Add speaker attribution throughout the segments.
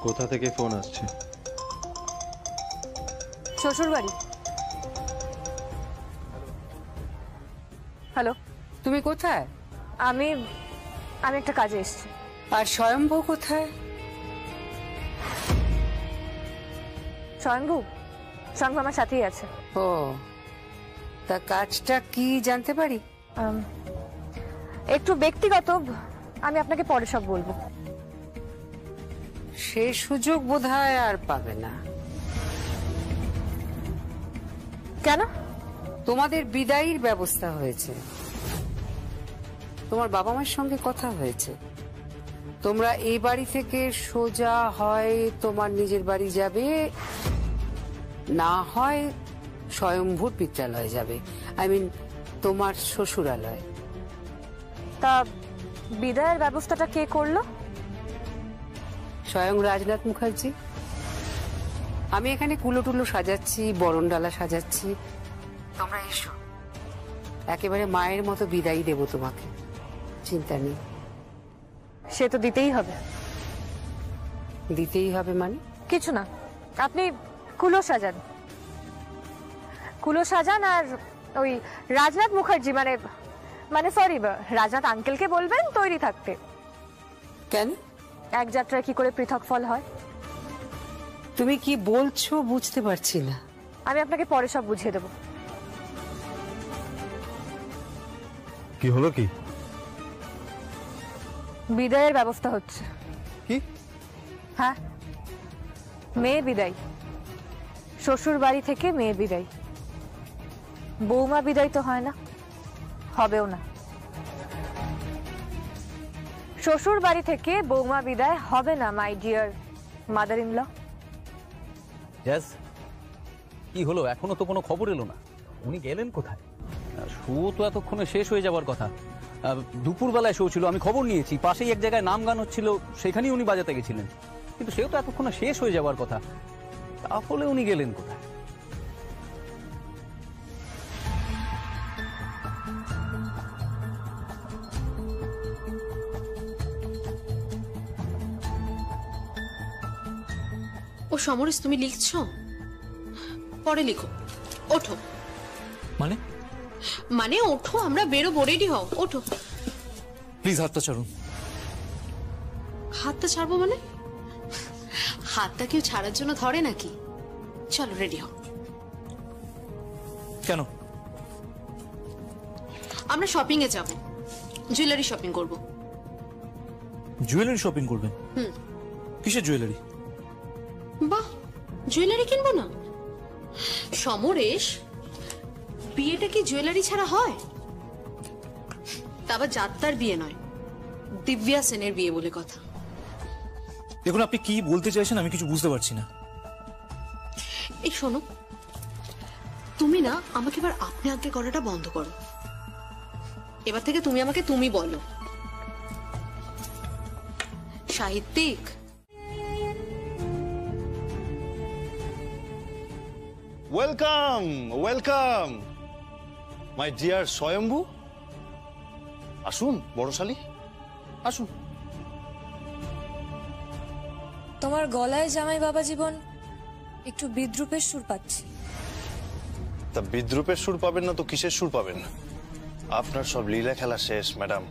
Speaker 1: কোথা থেকে ফোন আসছে?
Speaker 2: শ্বশুর বাড়ি। হ্যালো,
Speaker 3: তুমি কোথায়?
Speaker 2: আমি একটা কাজে এসেছি।
Speaker 3: আর স্বয়ম্ভু কোথায়?
Speaker 2: স্বয়ম্ভু আমার সাথেই আছে।
Speaker 3: ও, তা কাজটা কি জানতে পারি?
Speaker 2: একটু ব্যক্তিগত, আমি আপনাকে পরে সব বলবো।
Speaker 3: সে সুযোগ বোধহয় আর পাবে না।
Speaker 2: কেন?
Speaker 3: তোমাদের বিদায়ীর ব্যবস্থা হয়েছে, তোমার বাবা মায়ের সঙ্গে কথা হয়েছে। তোমরা এই বাড়ি থেকে সোজা হয় তোমার নিজের বাড়ি যাবে, না হয় স্বয়ম্ভূর পিত্রালয়ে যাবে, তোমার শ্বশুরালয়।
Speaker 2: তা বিদায়ের ব্যবস্থাটা কে করলো?
Speaker 3: স্বয়ং রাজনাথ মুখার্জি। আমি এখানে কুলোটুলো সাজাচ্ছি, বরণডালা সাজাচ্ছি, তোমরা এসো, একেবারে মায়ের মতো বিদায় দেব তোমাকে, চিন্তা নেই।
Speaker 2: সে তো দিতেই হবে।
Speaker 3: দিতেই হবে মানে?
Speaker 2: কিছু না, আপনি কুলো সাজান আর ওই রাজনাথ মুখার্জি মানে সরি রাজনাথ আঙ্কেলকে বলবেন তৈরি থাকতে।
Speaker 3: কেন?
Speaker 2: এক যাত্রায় কি করে পৃথক ফল হয়?
Speaker 3: তুমি কি বলছো বুঝতে পারছি না।
Speaker 2: আমি আপনাকে পরে সব বুঝিয়ে দেব।
Speaker 1: কি হলো? কি
Speaker 2: বিদায়ের ব্যবস্থা হচ্ছে।
Speaker 1: কি?
Speaker 2: হ্যাঁ, মেয়ে বিদায়। শ্বশুর বাড়ি থেকে মেয়ে বিদায়। বৌমা বিদায় তো হয় না, হবেও না। শ্বশুর বাড়ি থেকে বৌমা বিদায় হবে না, my dear mother in law.
Speaker 4: কি হলো? এখনো তো কোনো খবর এলো না। উনি গেলেন কোথায়? শো তো এতক্ষণে শেষ হয়ে যাবার কথা। দুপুরবেলায় শো ছিল, আমি খবর নিয়েছি। পাশেই এক জায়গায় নাম গান হচ্ছিল, সেখানেই উনি বাজাতে গেছিলেন। কিন্তু সেও তো এতক্ষণে শেষ হয়ে যাবার কথা। তাহলে উনি গেলেন কোথায়?
Speaker 5: ও সমরেশ, তুমি লিখছো? পরে লিখো। ওঠো। মানে ওঠো, আমরা বেরোবো, রেডি হও, ওঠো।
Speaker 6: প্লিজ হাতটা ছাড়ুন।
Speaker 5: হাতটা ছাড়বো মানে? হাতটা কেউ ছাড়ার জন্য ধরে নাকি? চলো রেডি হও।
Speaker 6: কেন?
Speaker 5: আমরা শপিং এ যাব, জুয়েলারি শপিং করব।
Speaker 6: জুয়েলারি শপিং করবেন? কিসের জুয়েলারি?
Speaker 5: বাহ, জুয়েলারি কিনবো না? সমরেশ, বিয়েটা কি জুয়েলারি ছাড়া হয়? তা আবার যাত্রার বিয়ে নয়, দিব্যা সেনের বিয়ে বলে কথা।
Speaker 6: দেখুন, আপনি কি বলতে চাইছেন আমি কিছু বুঝতে পারছি না।
Speaker 5: এই শোনো, তুমি না আমাকে এবার আপনি আগে করাটা বন্ধ করো। এবার থেকে তুমি আমাকে তুমি বলো। সাহিত্যিক।
Speaker 7: ওয়েলকাম ওয়েলকাম মাই ডিয়ার স্বয়ম্ভু। আসুন বড়শালী, আসুন।
Speaker 8: তোমার গলায় জামাই বাবা জীবন একটু বিদ্রুপের সুর পাচ্ছি।
Speaker 7: তা বিদ্রুপের সুর পাবেন না তো কিসের সুর পাবেন? আপনার সব লীলা খেলা শেষ ম্যাডাম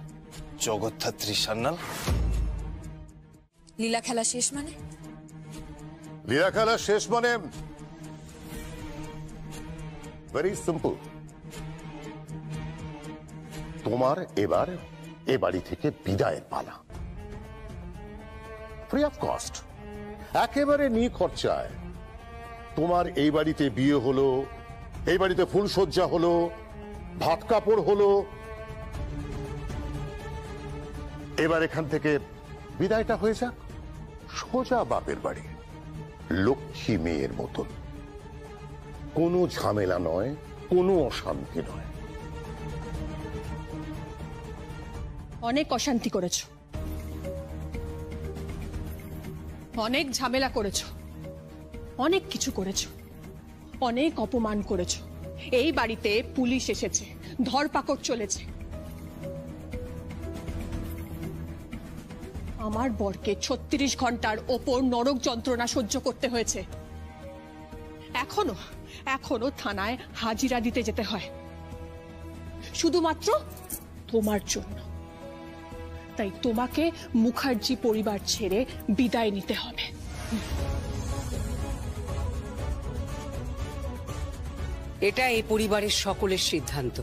Speaker 7: জগদ্ধাত্রী সান্যাল।
Speaker 8: লীলা খেলা শেষ মানে?
Speaker 9: লীলা খেলা শেষ মানে ভেরি সিম্পল। তোমার এবার এ বাড়ি থেকে বিদায়ের পালা, ফ্রি অফ কস্ট, একেবারে নিখরচায়। তোমার এই বাড়িতে বিয়ে হলো, এই বাড়িতে ফুলসজ্জা হলো, ভাত কাপড় হলো। এবার এখান থেকে বিদায়টা হয়ে যাক সোজা বাপের বাড়ি, লক্ষ্মী মেয়ের মতন। কোনো ঝামেলা নয়, কোনো অশান্তি নয়।
Speaker 10: অনেক অশান্তি করেছো, অনেক ঝামেলা করেছো, অনেক কিছু করেছো, অনেক অপমান করেছো। এই বাড়িতে পুলিশ এসেছে, ধরপাকড় চলেছে। আমার বরকে 36 ঘন্টার ওপর নরক যন্ত্রণা সহ্য করতে হয়েছে। এখনো থানায় হাজিরা দিতে যেতে হয় শুধুমাত্র তোমার জন্য। তাই তোমাকে মুখার্জি পরিবার ছেড়ে বিদায় নিতে হবে।
Speaker 3: এটা এই পরিবারের সকলের সিদ্ধান্ত।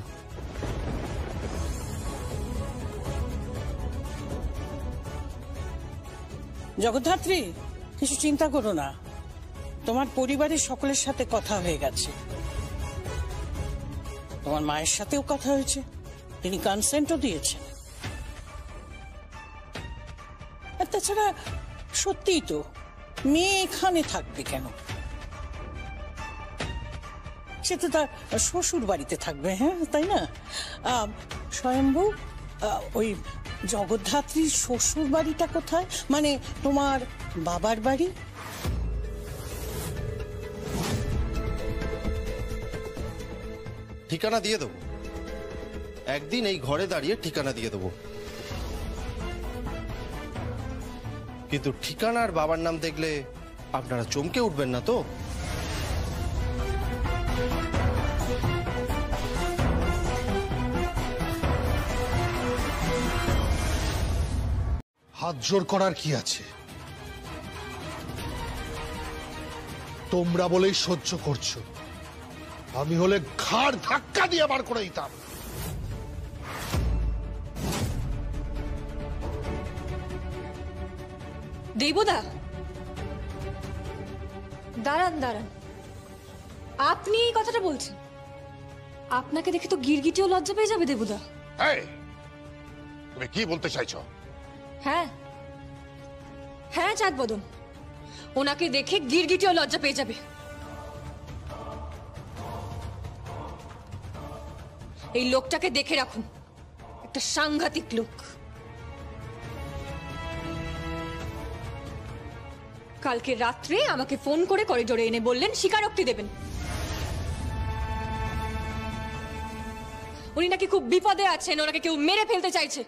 Speaker 11: জগদ্ধাত্রী, কিছু চিন্তা করো না, তোমার পরিবারের সকলের সাথে কথা হয়ে গেছে। তোমার মায়ের সাথেও কথা হয়েছে, তিনি কনসেন্টও দিয়েছেন। আর তাছাড়া সত্যিই তো মেয়ে এখানে থাকবে কেন? সে তো তার শ্বশুর বাড়িতে থাকবে, হ্যাঁ তাই না? স্বয়ম্ভু, ওই জগদ্ধাত্রীর শ্বশুর বাড়িটা কোথায়? মানে তোমার বাবার বাড়ি?
Speaker 12: ঠিকানা দিয়ে দেবো, একদিন এই ঘরে দাঁড়িয়ে ঠিকানা দিয়ে দেবো। কিন্তু ঠিকানার বাবার নাম দেখলে আপনারা চমকে উঠবেন না তো?
Speaker 13: হাত জোর করার কি আছে? তোমরা বলেই সহ্য করছো, আমি হলে ঘাড় ধাক্কা দিয়ে বার করে দিতাম।
Speaker 8: দেবদা, দাঁড়ান দাঁড়ান, আপনি এই কথাটা বলছেন? আপনাকে দেখে তো গিরগিটিও লজ্জা পেয়ে যাবে দেবদা।
Speaker 9: তুমি কি বলতে চাইছো?
Speaker 8: হ্যাঁ হ্যাঁ চাঁদ বদন, ওনাকে দেখে গিরগিটিও লজ্জা পেয়ে যাবে। এই লোকটাকে দেখে রাখুন, একটা সাংঘাতিক লোক। কালকে রাত্রে আমাকে ফোন করে করিডোরে এনে বললেন স্বীকারোক্তি দেবেন। উনি নাকি খুব বিপদে আছেন, ওনাকে কেউ মেরে ফেলতে চাইছে।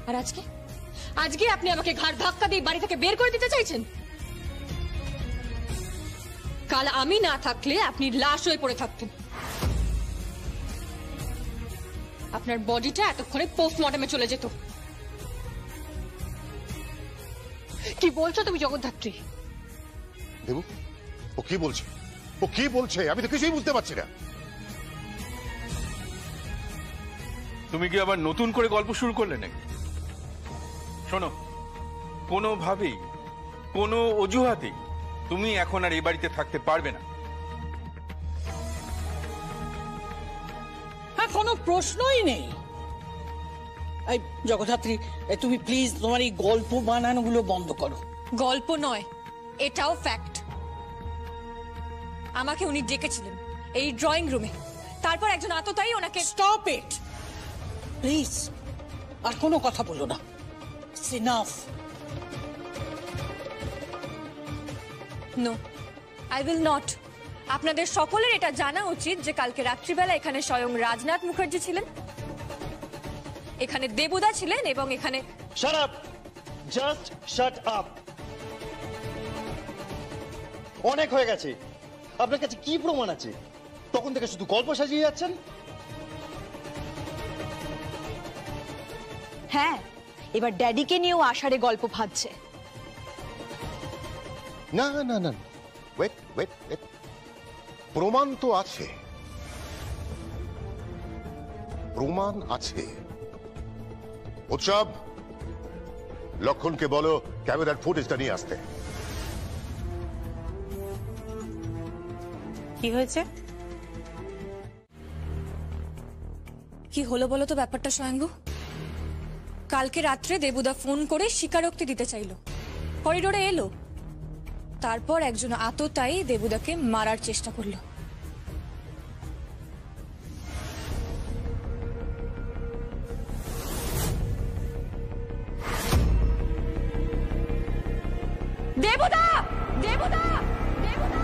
Speaker 8: আর আজকে আপনি আমাকে ঘাড় ধাক্কা দিয়ে বাড়ি থেকে বের করে দিতে চাইছেন। কাল আমি না থাকলে আপনি লাশ হয়ে পড়ে থাকতেন। আপনার বডিটা এতক্ষণে পোস্টমর্টমে চলে যেত। কি বলছো তুমি জগদ্ধাত্রী?
Speaker 9: দেবু, ও কি বলছে? ও কি বলছে? আমি তো কিছুই বুঝতে পারছি না।
Speaker 1: তুমি কি আবার নতুন করে গল্প শুরু করলে নাকি? শোনো, কোনোভাবেই কোনো অজুহাতেই তুমি এখন আর এই বাড়িতে থাকতে পারবে না।
Speaker 11: হ্যাঁ, কোনো প্রশ্নই নেই। এই জগদ্ধাত্রী, তুমি প্লিজ তোমার এই গল্প বানানোগুলো বন্ধ করো।
Speaker 8: গল্প নয়, এটাও ফ্যাক্ট। আমাকে উনি ডেকেছিলেন এই ড্রয়িং রুমে, তারপর একজন আততায়ী ওনাকে।
Speaker 11: স্টপ ইট প্লিজ, আর কোনো কথা বলো না। Enough.
Speaker 8: No, I will not. আপনাদের সকলের এটা জানা উচিত যে কালকে রাত্রিবেলা এখানে স্বয়ং রাজনাথ মুখার্জি ছিলেন, এখানে দেবুদা ছিলেন এবং এখানে।
Speaker 12: Shut up, just shut up. অনেক হয়ে গেছে। আপনার কাছে কি প্রমাণ আছে? তখন থেকে শুধু গল্প সাজিয়ে যাচ্ছেন।
Speaker 14: হ্যাঁ, এবার ড্যাডিকে নিয়েও আষাঢ়ে গল্প ভাবছে।
Speaker 9: না না না, ওয়েট ওয়েট ওয়েট, প্রমাণ তো আছে, প্রমাণ আছে। উৎসব, লক্ষণকে বলো ক্যামেরার ফুটেজটা নিয়ে আসতে।
Speaker 8: কি হয়েছে? কি হলো বলো তো ব্যাপারটা স্বয়ংভু? কালকে রাত্রে দেবুদা ফোন করে স্বীকারোক্তি দিতে চাইলো, করিডোরে এলো, তারপর একজন আততায়ী দেবুদাকে মারার চেষ্টা করলো। দেবুদা, দেবুদা, দেবুদা।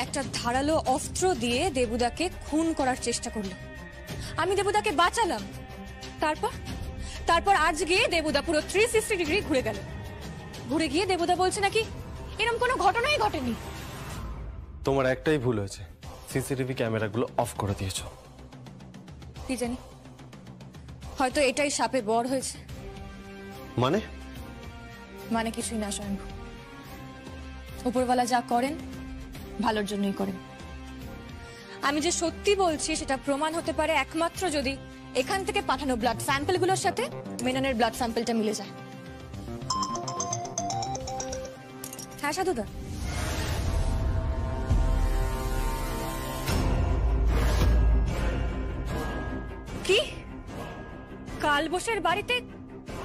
Speaker 8: একটা ধারালো অস্ত্র দিয়ে দেবুদাকে খুন করার চেষ্টা করলো। আমি দেবুদাকে বাঁচালাম। তারপর তারপর আজকে দেবুদা পুরো 360 ডিগ্রি ঘুরে গেল। ঘুরে গিয়ে দেবুদা বলছে নাকি এরকম কোনো ঘটনাই ঘটেনি।
Speaker 15: তোমার একটাই ভুল হয়েছে, সিসিটিভি ক্যামেরাগুলো অফ করে দিয়েছো।
Speaker 8: কি জানি, হয়তো এটাই সাপে বর হয়েছে। মানে কিছুই না স্বয়ং, উপরওয়ালা যা করেন ভালোর জন্যই করেন। আমি যে সত্যি বলছি সেটা প্রমাণ হতে পারে একমাত্র যদি এখান থেকে পাঠানো ব্লাড স্যাম্পলগুলোর সাথে মেননের ব্লাড স্যাম্পলটা মিলে যায়। হ্যাঁ সাধুদা, কি কালবোসের বাড়িতে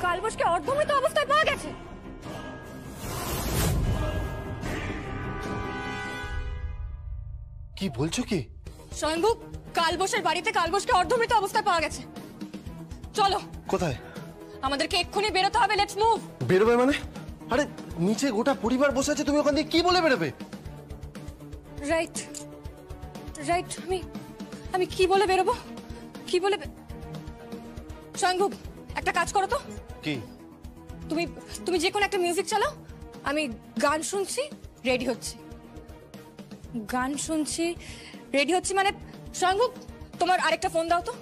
Speaker 8: কালবোসকে অর্ধমৃত অবস্থায় পাওয়া গেছে?
Speaker 7: কি বলছো কি?
Speaker 8: স্বয়ংভু, কালবোসের বাড়িতে কালবোসকে অর্ধমৃত অবস্থায় পাওয়া গেছে। চলো।
Speaker 7: কোথায়?
Speaker 8: আমাদেরকে এক্ষুনি বেরোতে হবে। Let's move.
Speaker 7: বেরোবে মানে? আরে নিচে গোটা পরিবার বসে আছে, তুমি ওখান দিয়ে কি বলে বেরোবে?
Speaker 8: রাইট রাইট, আমি কি বলে বেরোবো? কি বলে স্বয়ংভু, একটা কাজ করো তো।
Speaker 7: কি?
Speaker 8: তুমি যে কোনো একটা মিউজিক চালাও, আমি গান শুনছি, রেডি হচ্ছি। গান শুনছি, রেডি হচ্ছি মানে স্বয়ংভু তোমার আরেকটা ফোন দাও তো।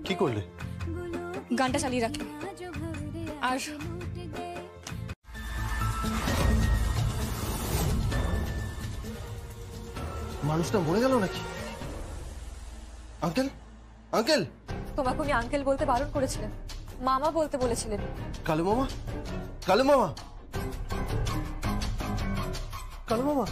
Speaker 7: কি করলে?
Speaker 8: গানটা চালিয়ে রাখি। আর
Speaker 7: মানুষটা মরে গেল নাকি? Uncle, uncle.
Speaker 2: তোমাকে উনি আঙ্কেল বলতে বারণ করেছিলেন, মামা বলতে বলেছিলেন।
Speaker 7: কালু মামা, কালু মামা, কালু মামা।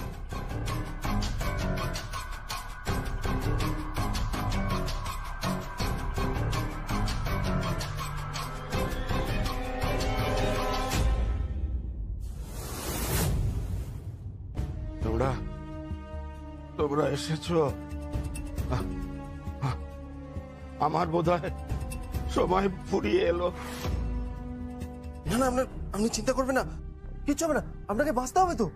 Speaker 16: তোমরা এসেছো, আমার বোধহয় সময় ফুরিয়ে এলো।
Speaker 7: না না, আপনি চিন্তা করবেন না, কিচ্ছু হবে না। আপনাকে বাঁচতে হবে তো।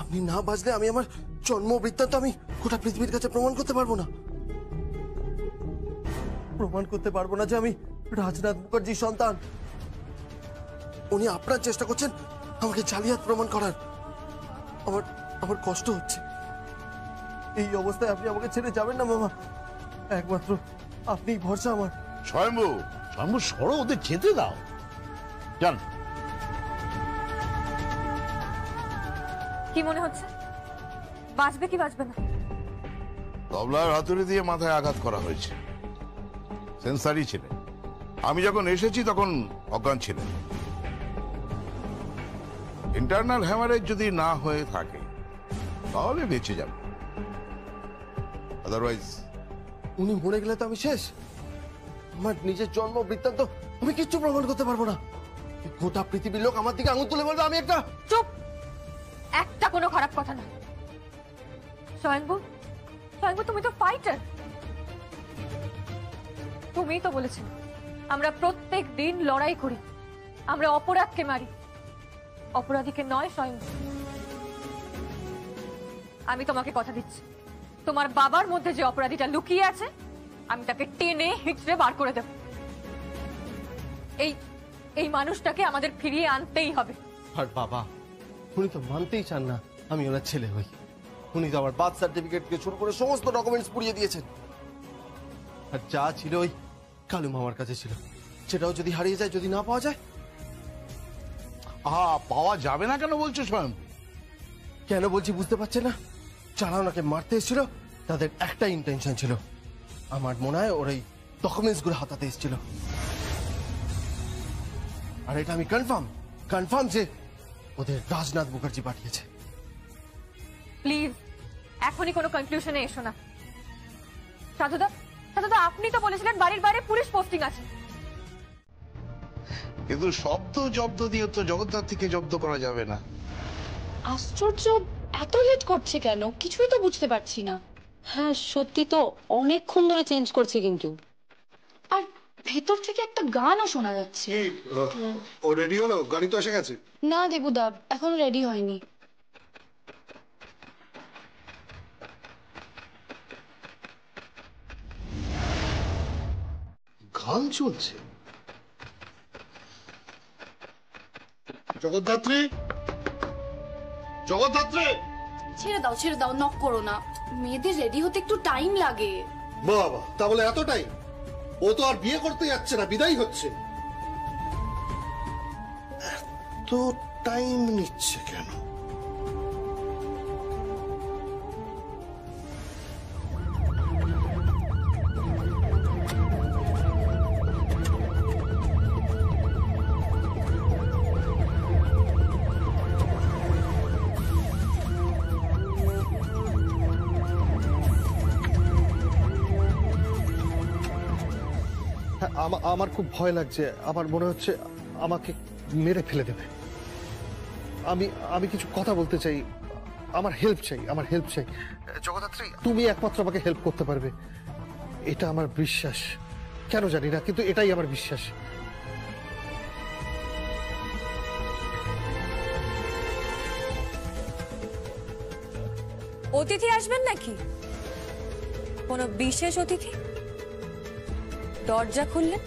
Speaker 7: আপনি না বাঁচলে আমি আমার জন্ম বৃত্তান্ত আমি গোটা পৃথিবীর কাছে প্রমাণ করতে পারবো না। প্রমাণ করতে পারবো না যে আমি রাজনাথ মুখার্জির সন্তান। উনি আপনার চেষ্টা করছেন আমাকে জালিয়াত প্রমাণ করার। আমার কষ্ট হচ্ছে। এই অবস্থায় আপনি আমাকে ছেড়ে যাবেন না মামা। একমাত্র আপনিই ভরসা আমার।
Speaker 16: স্বয়ম্ভু, স্বয়ম্ভু সরো, ওদের যেতে দাও। চল।
Speaker 2: কি মনে হচ্ছে, বাঁচবে কি বাঁচবে না?
Speaker 16: তবলার হাতুড়ি দিয়ে মাথায় আঘাত করা হয়েছে। সেন্সারি ছিলেন। আমি যখন এসেছি তখন অজ্ঞান ছিলেন। ইন্টারনাল হ্যামারেজ যদি না হয়ে থাকে তাহলে বেঁচে যাবে, আদারওয়াইজ।
Speaker 7: উনি মরে গেলে তো আমি শেষ। আমার নিজের জন্ম বৃত্তান্ত আমি কিচ্ছু প্রমাণ করতে পারবো না। গোটা পৃথিবীর লোক আমার দিকে আঙুল তুলে বলবে আমি একটা।
Speaker 2: চুপ, একটা কোনো খারাপ কথা না। স্বয়ংভু, স্বয়ংভু তুমি তো ফাইটার। তুমিই তো বলেছিলে আমরা প্রত্যেক দিন লড়াই করি, আমরা অপরাধকে মারি, অপরাধীকে নয়। স্বয়ংভু, আমি তোমাকে কথা দিচ্ছি, তোমার বাবার মধ্যে যে অপরাধীটা লুকিয়ে আছে আমি তাকে টেনে হিচড়ে বার করে দেব। এই মানুষটাকে আমাদের ফিরিয়ে আনতেই হবে।
Speaker 7: আর বাবা, উনি তো মানতেই চান না আমি ওনার ছেলে হই। উনি তো আমার বার্থ সার্টিফিকেট থেকে শুরু করে সমস্ত ডকুমেন্টস পুড়িয়ে দিয়েছেন। আর যা ছিল ওই কালু মামার কাছে ছিল, সেটাও যদি হারিয়ে যায়, যদি না পাওয়া যায়।
Speaker 16: পাওয়া যাবে না কেন বলছো স্বয়ং?
Speaker 7: কেন বলছি বুঝতে পারছে না? যারা ওনাকে মারতে এসেছিল তাদের একটা ইন্টেনশন ছিল, আমার মনে হয় ওর এই ডকুমেন্টস গুলো হাতাতে এসেছিল। আর এটা আমি কনফার্ম যে ওদের রাজনাথ মুখার্জি পাঠিয়েছে।
Speaker 2: প্লিজ এখনই কোনো কনক্লুশনে এসো না। সাধুদা, আপনি তো বলেছিলেন বাড়ির বাইরে পুলিশ পোস্টিং আছে।
Speaker 16: কিন্তু শব্দ জব্দ দিয়ে তো জগদ্ধাত্রীকে জব্দ করা যাবে না।
Speaker 5: আশ্চর্য, এত লেট করছে কেন? কিছুই তো বুঝতে পারছি না।
Speaker 17: হ্যাঁ সত্যি তো, অনেকক্ষণ ধরে চেঞ্জ করছে কিন্তু।
Speaker 5: আর
Speaker 8: ভেতর থেকে একটা গানও শোনা যাচ্ছে।
Speaker 13: ও রেডি হলো? গাড়ি তো এসে গেছে।
Speaker 8: না দেবুদা, এখনো রেডি হয়নি।
Speaker 13: গান চলছে। জগদ্ধাত্রী, জগদ্ধাত্রী!
Speaker 8: ছেড়ে দাও, নক করো না। মেয়েদের রেডি হতে একটু টাইম লাগে।
Speaker 13: বাবা, তাহলে এত টাইম? ও তো আর বিয়ে করতে যাচ্ছে না, বিদায় হচ্ছে। এত টাইম নিচ্ছে কেন? আমার খুব ভয় লাগছে। আমার মনে হচ্ছে আমাকে মেরে ফেলে দেবে। আমি কিছু কথা বলতে চাই। আমার হেল্প চাই। জগদ্ধাত্রী, তুমি একমাত্র আমাকে হেল্প করতে পারবে, এটা আমার বিশ্বাস। কেন জানি না, কিন্তু এটাই আমার বিশ্বাস।
Speaker 8: অতিথি আসবেন নাকি? কোনো বিশেষ অতিথি? দরজা খুললেন।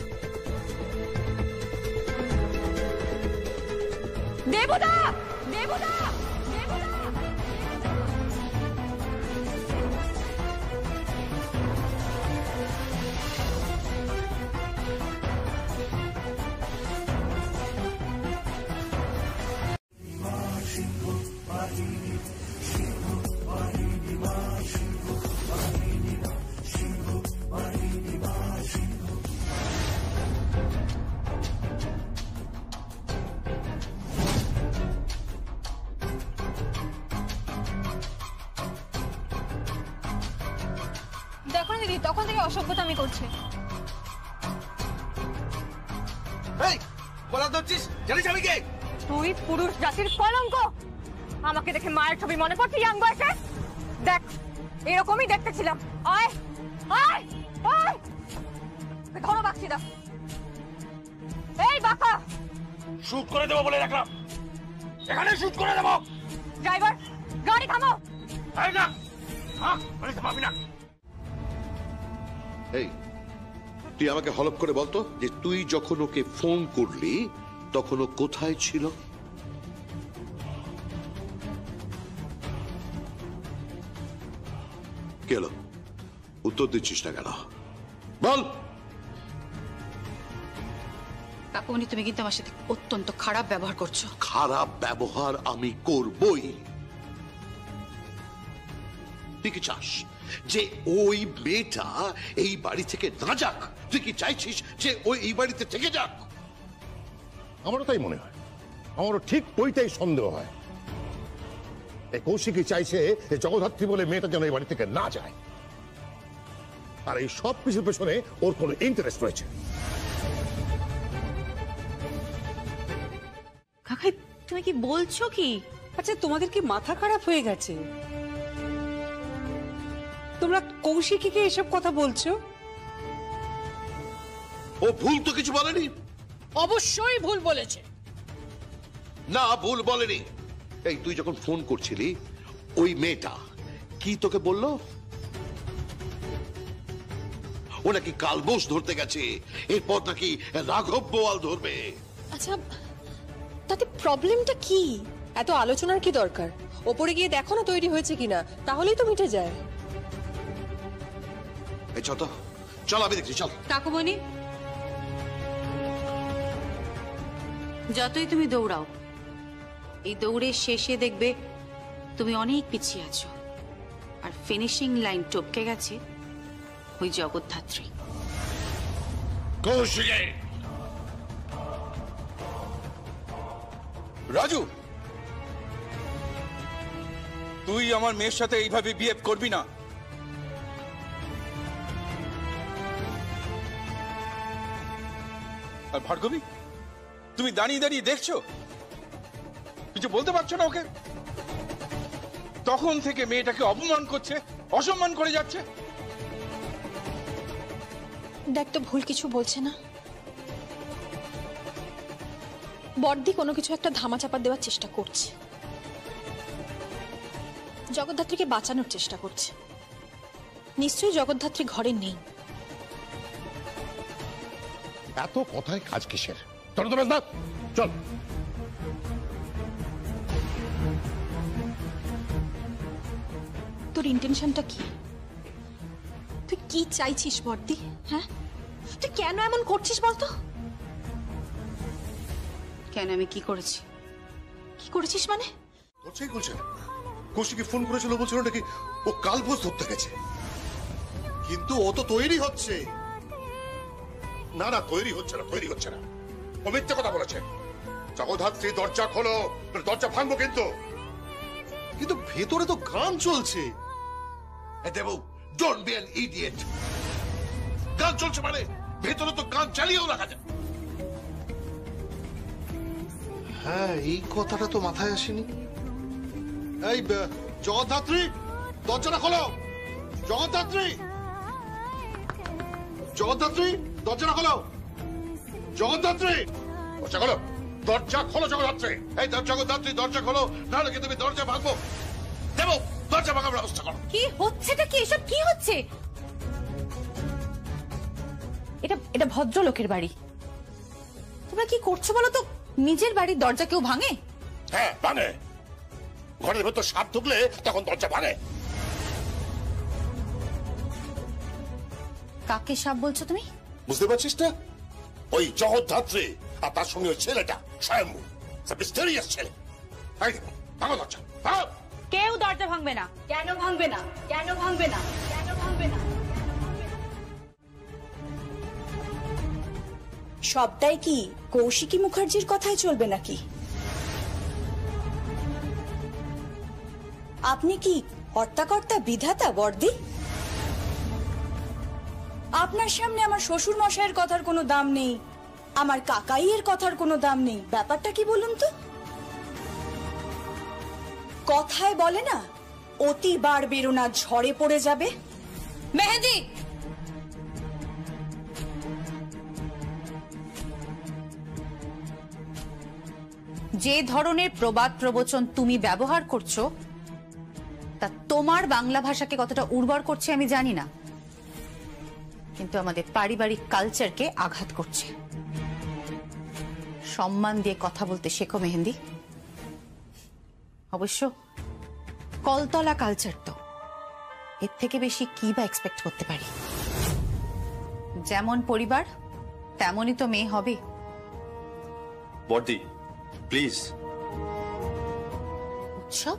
Speaker 2: দেবুদা, দেবুদা, দেবুদা! দেখো না দিদি, তখন থেকে অসভ্যতা আমি করছি। তুই পুরুষ জাতির কলঙ্ক। আমাকে দেখে মায়ের ছবি মনে পড়ছে ইয়াং বয়সে? দেখ, এরকমই দেখতে ছিলাম। আয় আয় আয়, ধরো বাক্সিদা। এই বাঁকা,
Speaker 16: শুট করে দেবো বলে রাখলাম, এখানে শুট করে দেবো।
Speaker 2: ড্রাইভার, গাড়ি থামো।
Speaker 16: না, গাড়ি থামাবি না।
Speaker 9: এই, তুই আমাকে হলপ করে বলতো যে তুই যখন ওকে ফোন করলি তখন ও কোথায় ছিল? গেল, উত্তর দিচ্ছিস না কেন? বল।
Speaker 5: কাকুমনি, তুমি কিন্তু আমার সাথে অত্যন্ত খারাপ ব্যবহার করছো।
Speaker 9: খারাপ ব্যবহার আমি করবই। তুই কি চাস যে ওই মেয়েটা এই বাড়ি থেকে না যাক? তুই কি চাইছিস যে ওই এই বাড়িতে থেকে যাক?
Speaker 16: আমারও তাই মনে হয়, আমারও ঠিক ওইটাই সন্দেহ হয়। এই কৌশিকই চাইছে জগদ্ধাত্রী বলে মেয়েটা যেন এই বাড়ি থেকে না যায়, আর এই সব কিছুর পেছনে ওর কোনো ইন্টারেস্ট রয়েছে।
Speaker 5: কাকাই, তুমি কি বলছো কি?
Speaker 3: আচ্ছা, তোমাদের কি মাথা খারাপ হয়ে গেছে? তোমরা কৌশিকীকে এসব কথা বলছো?
Speaker 9: ও ভুল তো কিছু বলেনি।
Speaker 11: অবশ্যই ভুল বলেছে।
Speaker 9: না, ভুল বলেনি। এই, তুই যখন ফোন করছিলি ওই মেয়েটা কি তোকে বললো? ও নাকি কালবোস ধরতে গেছে, এরপর নাকি রাঘব বোয়াল ধরবে।
Speaker 8: আচ্ছা, তাতে প্রবলেমটা কি? এত আলোচনার কি দরকার? ওপরে গিয়ে দেখো না তৈরি হয়েছে কিনা, তাহলেই তো মিটে যায়।
Speaker 9: এই চল তো, চল আমি দেখছি, চল।
Speaker 5: কাকুমনি, যতই তুমি দৌড়াও, এই দৌড়ের শেষে দেখবে তুমি অনেক পিছিয়ে আছো, আর ফিনিশিং লাইন টপকে গেছে ওই জগদ্ধাত্রী।
Speaker 1: রাজু, তুই আমার মেয়ের সাথে এইভাবে বিহেভ করবি না। আর ভার্গবী, তুমি দাঁড়িয়ে দাঁড়িয়ে দেখছো, কিছু বলতে পারছো না ওকে? তখন থেকে মেয়েটাকে অপমান করছে, অসম্মান করে যাচ্ছে।
Speaker 5: দেখ তো ভুল কিছু বলছে না। বড়দি কোনো কিছু একটা ধামাচাপা দেওয়ার চেষ্টা করছে, জগদ্ধাত্রীকে বাঁচানোর চেষ্টা করছে। নিশ্চয়ই জগদ্ধাত্রী ঘরে নেই।
Speaker 16: এত কথায় কাজ কিসের? চলো তো মেজদা, চল।
Speaker 5: তোর ইন্টেনশনটা কি? তুই কি চাইছিস বড়দি? হ্যাঁ, তুই কেন এমন করছিস বলতো?
Speaker 3: কেন আমি কি করেছি?
Speaker 5: কি করেছিস মানে?
Speaker 16: দরজাই খুলছে না। কৌশিককে ফোন করেছিল, বলছিল নাকি ও কাল ভোজ ধরতে গেছে। কিন্তু ও তো তৈরি হচ্ছে। না না, তৈরি হচ্ছে না, তৈরি হচ্ছে না। ও মিথ্যে কথা বলেছে। জগদ্ধাত্রী দরজা খোলো, দরজা ভাঙবো কিন্তু। কিন্তু ভেতরে তো গান চলছে। Debu, don't be an idiot. গান চলছে মানে ভেতরে তো গান চালিয়েও রাখা যায়।
Speaker 13: হ্যাঁ, এই কথাটা তো মাথায় আসেনি। এই জগদ্ধাত্রী, দরজাটা খোলো। জগদ্ধাত্রী, জগদ্ধাত্রী, দরজাটা খোলো। জগদ্ধাত্রী,
Speaker 16: দরজা খোলো, দরজা খোলো জগদ্ধাত্রী। এই জগদ্ধাত্রী, দরজা খোলো, নাহলে কিন্তু তুমি দরজা ভাঙবো। দেবো, দরজা ভাঙার ব্যবস্থা করো।
Speaker 2: কি হচ্ছেটা কি? এসব কি হচ্ছে? এটা ভদ্রলোকের বাড়ি, তোমরা কি করছো বলো তো? নিজের বাড়ির দরজা কেউ ভাঙে?
Speaker 16: হ্যাঁ ভাঙে। ঘরের ভেতর সাপ ঢুকলে তখন দরজা ভাঙে।
Speaker 2: কাকে সাপ বলছো তুমি?
Speaker 16: বুঝতে পারছিস না? ওই জগদ্ধাত্রী আর তার সঙ্গে ওই ছেলেটা স্বয়ম্ভু, মিস্টেরিয়াস ছেলে। এই দেখো, ভাঙো দরজা।
Speaker 2: কেউ দরজা ভাঙবে না। কেন ভাঙবে না? কেন ভাঙবে না? কেন ভাঙবে না?
Speaker 14: সবটাই কি কৌশিকী মুখার্জির কথাই চলবে নাকি? আপনি কি হর্তাকর্তা বিধাতা বড়দি? আপনার সামনে আমার শ্বশুর মশাইয়ের কথার কোনো দাম নেই, আমার কাকাইয়ের কথার কোনো দাম নেই। ব্যাপারটা কি বলুন তো? কথায় বলে না, অতি বার বেরোনা ঝড়ে পড়ে যাবে।
Speaker 2: মেহেদি, যে ধরনের প্রবাদ প্রবচন তুমি ব্যবহার করছো তা তোমার বাংলা ভাষাকে কতটা উর্বর করছে আমি জানি না, কিন্তু আমাদের পারিবারিক কালচারকে আঘাত করছে। সম্মান দিয়ে কথা বলতে শেখো মেহেন্দি। অবশ্য কলতলা কালচার তো, এর থেকে বেশি কি বা এক্সপেক্ট করতে পারি? যেমন পরিবার তেমনই তো মেয়ে হবে।
Speaker 17: বর্দি প্লিজ,
Speaker 2: উৎসব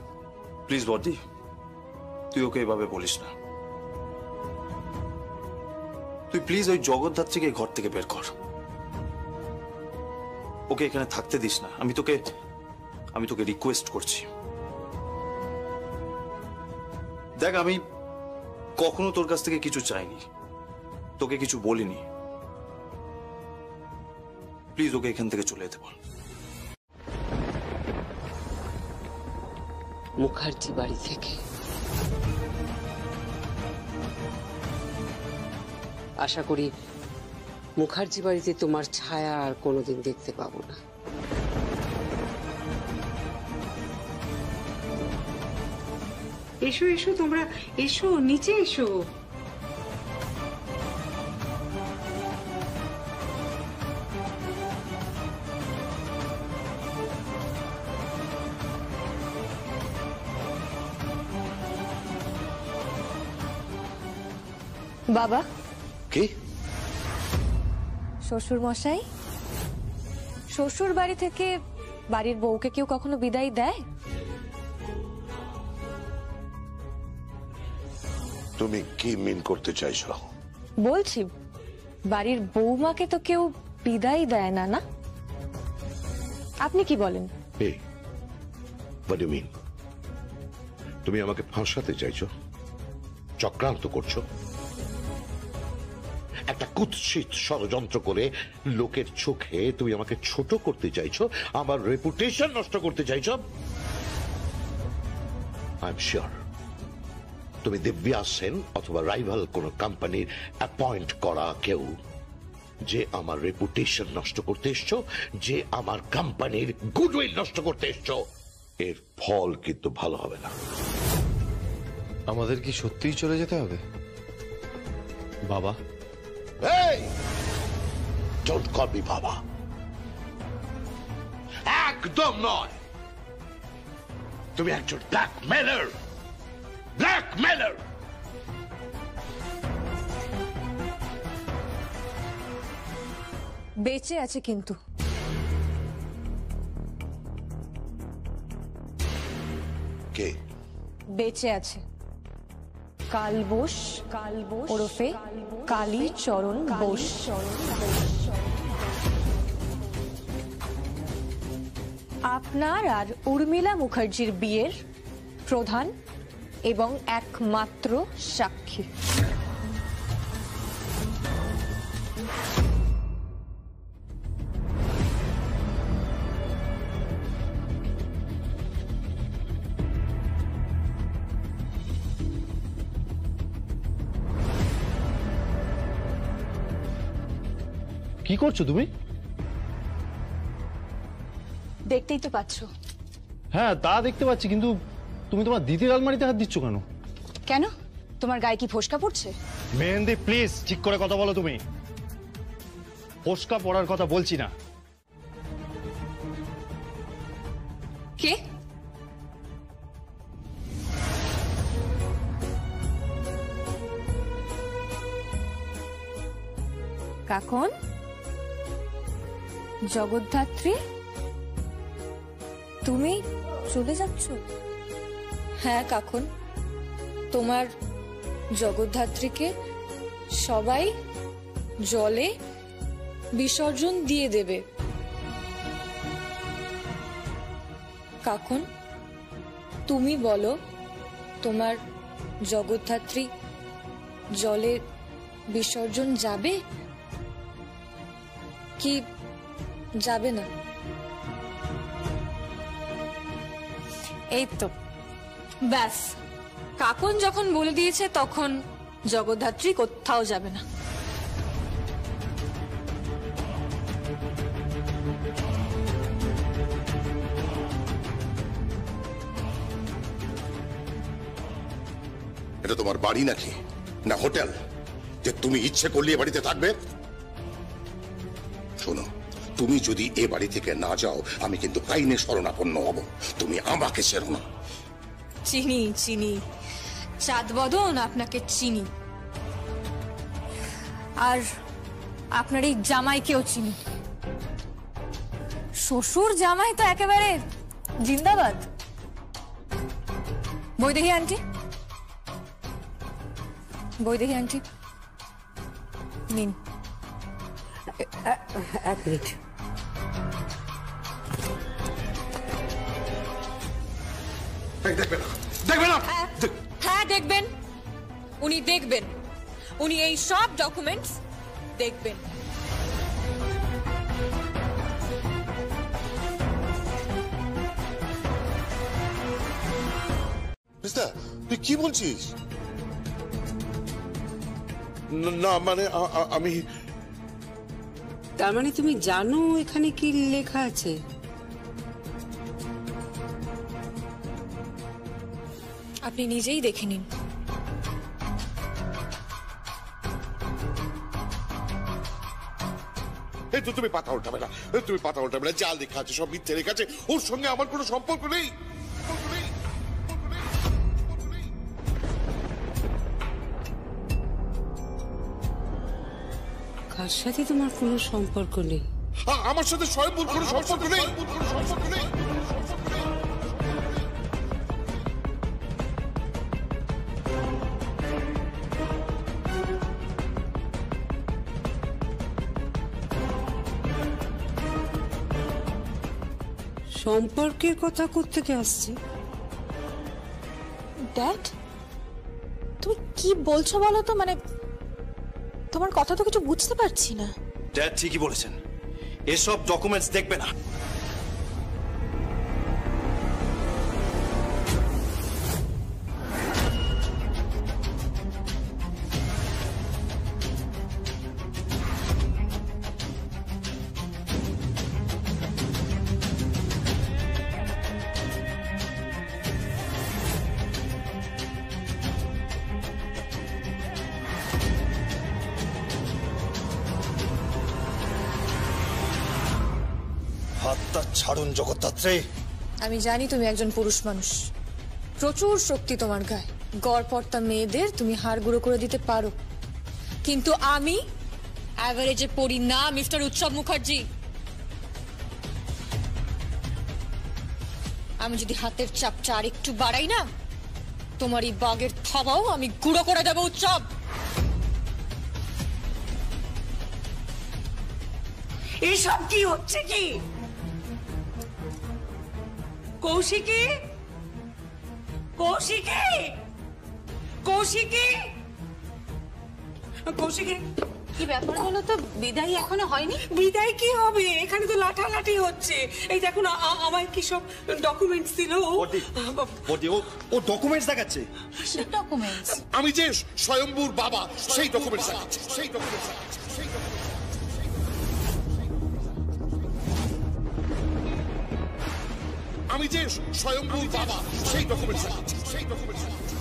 Speaker 17: প্লিজ বর্দি, তুই ওকে এভাবে বলিস না। তুই প্লিজ ওই জগদ্ধাত্রীকে ঘর থেকে বের কর, ওকে এখানে থাকতে দিস না। আমি তোকে রিকোয়েস্ট করছি। দেখ, আমি কখনো তোর কাছ থেকে কিছু চাইনি, তোকে কিছু বলিনি। প্লিজ ওকে এখান থেকে চলে যেতে বল।
Speaker 3: মুখার্জি বাড়ি থেকে আশা করি মুখার্জি বাড়িতে তোমার ছায়া আর কোনোদিন দেখতে পাবো না। এসো এসো, তোমরা এসো, নিচে এসো।
Speaker 2: বাবা,
Speaker 16: কি?
Speaker 2: শ্বশুর মশাই, শ্বশুর বাড়ি থেকে বাড়ির বউকে কেউ কখনো বিদায় দেয়?
Speaker 16: তুমি কি মিন করতে চাইছো?
Speaker 2: বলছি, বাড়ির বউমাকে তো কেউ বিদায় দেয় না, না? আপনি কি বলেন?
Speaker 16: এই হোয়াট ডু মিন? তুমি আমাকে ফাঁসাতে চাইছো, চক্রান্ত করছো, একটা কুৎসিত ষড়যন্ত্র করে লোকের চোখে তুমি আমাকে ছোট করতে চাইছো, আমার রেপুটেশন নষ্ট করতে চাইছো। আই এম শিওর
Speaker 9: তুমি দিব্যা সেন অথবা রাইভাল কোন কোম্পানির অ্যাপয়েন্ট করা কেউ যে আমার রেপুটেশন নষ্ট করতে এসছো, যে আমার কোম্পানির গুডউইল নষ্ট করতে এসছো, এর ফল কিন্তু ভালো হবে না।
Speaker 15: আমাদের কি সত্যিই চলে যেতে হবে বাবা?
Speaker 9: এই ডোন্ট কল মি বাবা, একদম নয়। তুমি একজন ব্ল্যাকমেলার, ব্ল্যাকমেলার।
Speaker 2: বেঁচে আছে কিন্তু
Speaker 9: কে
Speaker 2: বেঁচে আছে? কালবোস ওরফে কালীচরণ বোস। আপনার আর উর্মিলা মুখার্জির বিয়ের প্রধান এবং একমাত্র সাক্ষী।
Speaker 6: কি করছো তুমি?
Speaker 8: দেখতেই তো পাচ্ছ।
Speaker 6: হ্যাঁ তা দেখতে পাচ্ছি, কিন্তু তুমি তোমার দিদির আলমারিতে হাত দিচ্ছ কেন?
Speaker 8: কেন, তোমার গায়ে কি ফোসকা পড়ছে?
Speaker 6: মেহেন্দি প্লিজ ঠিক করে কথা বলো। তুমি ফোসকা পড়ার কথা বলছি না।
Speaker 8: কে?
Speaker 2: কাকন, জগদ্ধাত্রী, তুমি চলে যাচ্ছ?
Speaker 8: হ্যাঁ কাকন, তোমার জগদ্ধাত্রীকে সবাই জলে বিসর্জন দিয়ে দেবে। কাকন, তুমি বলো, তোমার জগদ্ধাত্রী জলে বিসর্জন যাবে কি যাবে না?
Speaker 2: এই তো
Speaker 8: ব্যাস, কাকন যখন বলে দিয়েছে তখন জগদ্ধাত্রী কোথাও যাবে না।
Speaker 9: এটা তোমার বাড়ি নাকি না হোটেল যে তুমি ইচ্ছে করলে এ বাড়িতে থাকবে? শোনো, তুমি যদি এ বাড়ি থেকে না যাও আমি কিন্তু আইনে শরণাপন্ন হব। তুমি আমাকে ছেড়ো না।
Speaker 8: চিনি চিনি, চাঁদ বদন আপনাকে চিনি, আর আপনার এই জামাইকেও চিনি।
Speaker 2: শ্বশুর জামাই তো একেবারে জিন্দাবাদ। বৈদেহী আন্টি, বৈদেহী আন্টি নিন।
Speaker 3: এক মিনিট।
Speaker 8: হ্যাঁ দেখবেন, উনি দেখবেন, উনি এই সব ডকুমেন্টস দেখবেন।
Speaker 9: তুই কি বলছিস? না মানে আমি,
Speaker 3: তার মানে তুমি জানো এখানে কি লেখা আছে?
Speaker 8: আপনি নিজেই দেখে নিন।
Speaker 9: এই তো তুমি পাতা উল্টাবে না, তুমি পাতা উল্টাবে না। যা লেখা আছে সব মিথ্যে লেখা আছে, ওর সঙ্গে আমার কোনো সম্পর্ক নেই।
Speaker 3: কার সাথে তোমার কোনো সম্পর্ক নেই?
Speaker 9: আমার সাথে স্বয়ম্ভূর কোনো সম্পর্ক নেই।
Speaker 3: সম্পর্কের কথা কোত্থেকে আসছে?
Speaker 8: ড্যাড, তুমি কি বলছো বলো তো? মানে তোমার কথা তো কিছু বুঝতে পারছি না।
Speaker 17: ড্যাড ঠিকই বলেছেন, এসব ডকুমেন্টস দেখবে না।
Speaker 12: হাতটা ছাড়ুন জগদ্ধাত্রী।
Speaker 8: আমি জানি তুমি একজন পুরুষ মানুষ, প্রচুর শক্তি তোমার গায়ে, গড়পড়তা মেয়েদের তুমি হাড় গুঁড়ো করে দিতে পারো, কিন্তু আমি অ্যাভারেজে পড়ি না মিস্টার উৎসব মুখার্জি। আমি যদি হাতের চাপটা আর একটু বাড়াই না, তোমার এই বাঘের থাবাও আমি গুঁড়ো করে দেবো উৎসব।
Speaker 14: এসব কি হচ্ছে কি? কৌশিকী, কৌশিকী, কৌশিকী, কৌশিকী,
Speaker 5: কি ব্যাপার হলো তো? বিদায় এখনো হয়নি?
Speaker 14: বিদায় কি হবে? এখানে তো লাঠালাঠি হচ্ছে। এই দেখুন আমার কি সব ডকুমেন্টস দিল।
Speaker 12: ও ডকুমেন্টস দেখাচ্ছে।
Speaker 5: কিসের ডকুমেন্টস?
Speaker 16: আমি যে স্বয়ম্ভূর বাবা সেই ডকুমেন্টস দেখাচ্ছে, সেই ডকুমেন্টস দেখাচ্ছে, সেই ডকুমেন্টস। আমি যে স্বয়ম্ভূর বাবা সেই ডকুমেন্টস দেখাচ্ছে, সেই ডকুমেন্টস দেখাচ্ছে।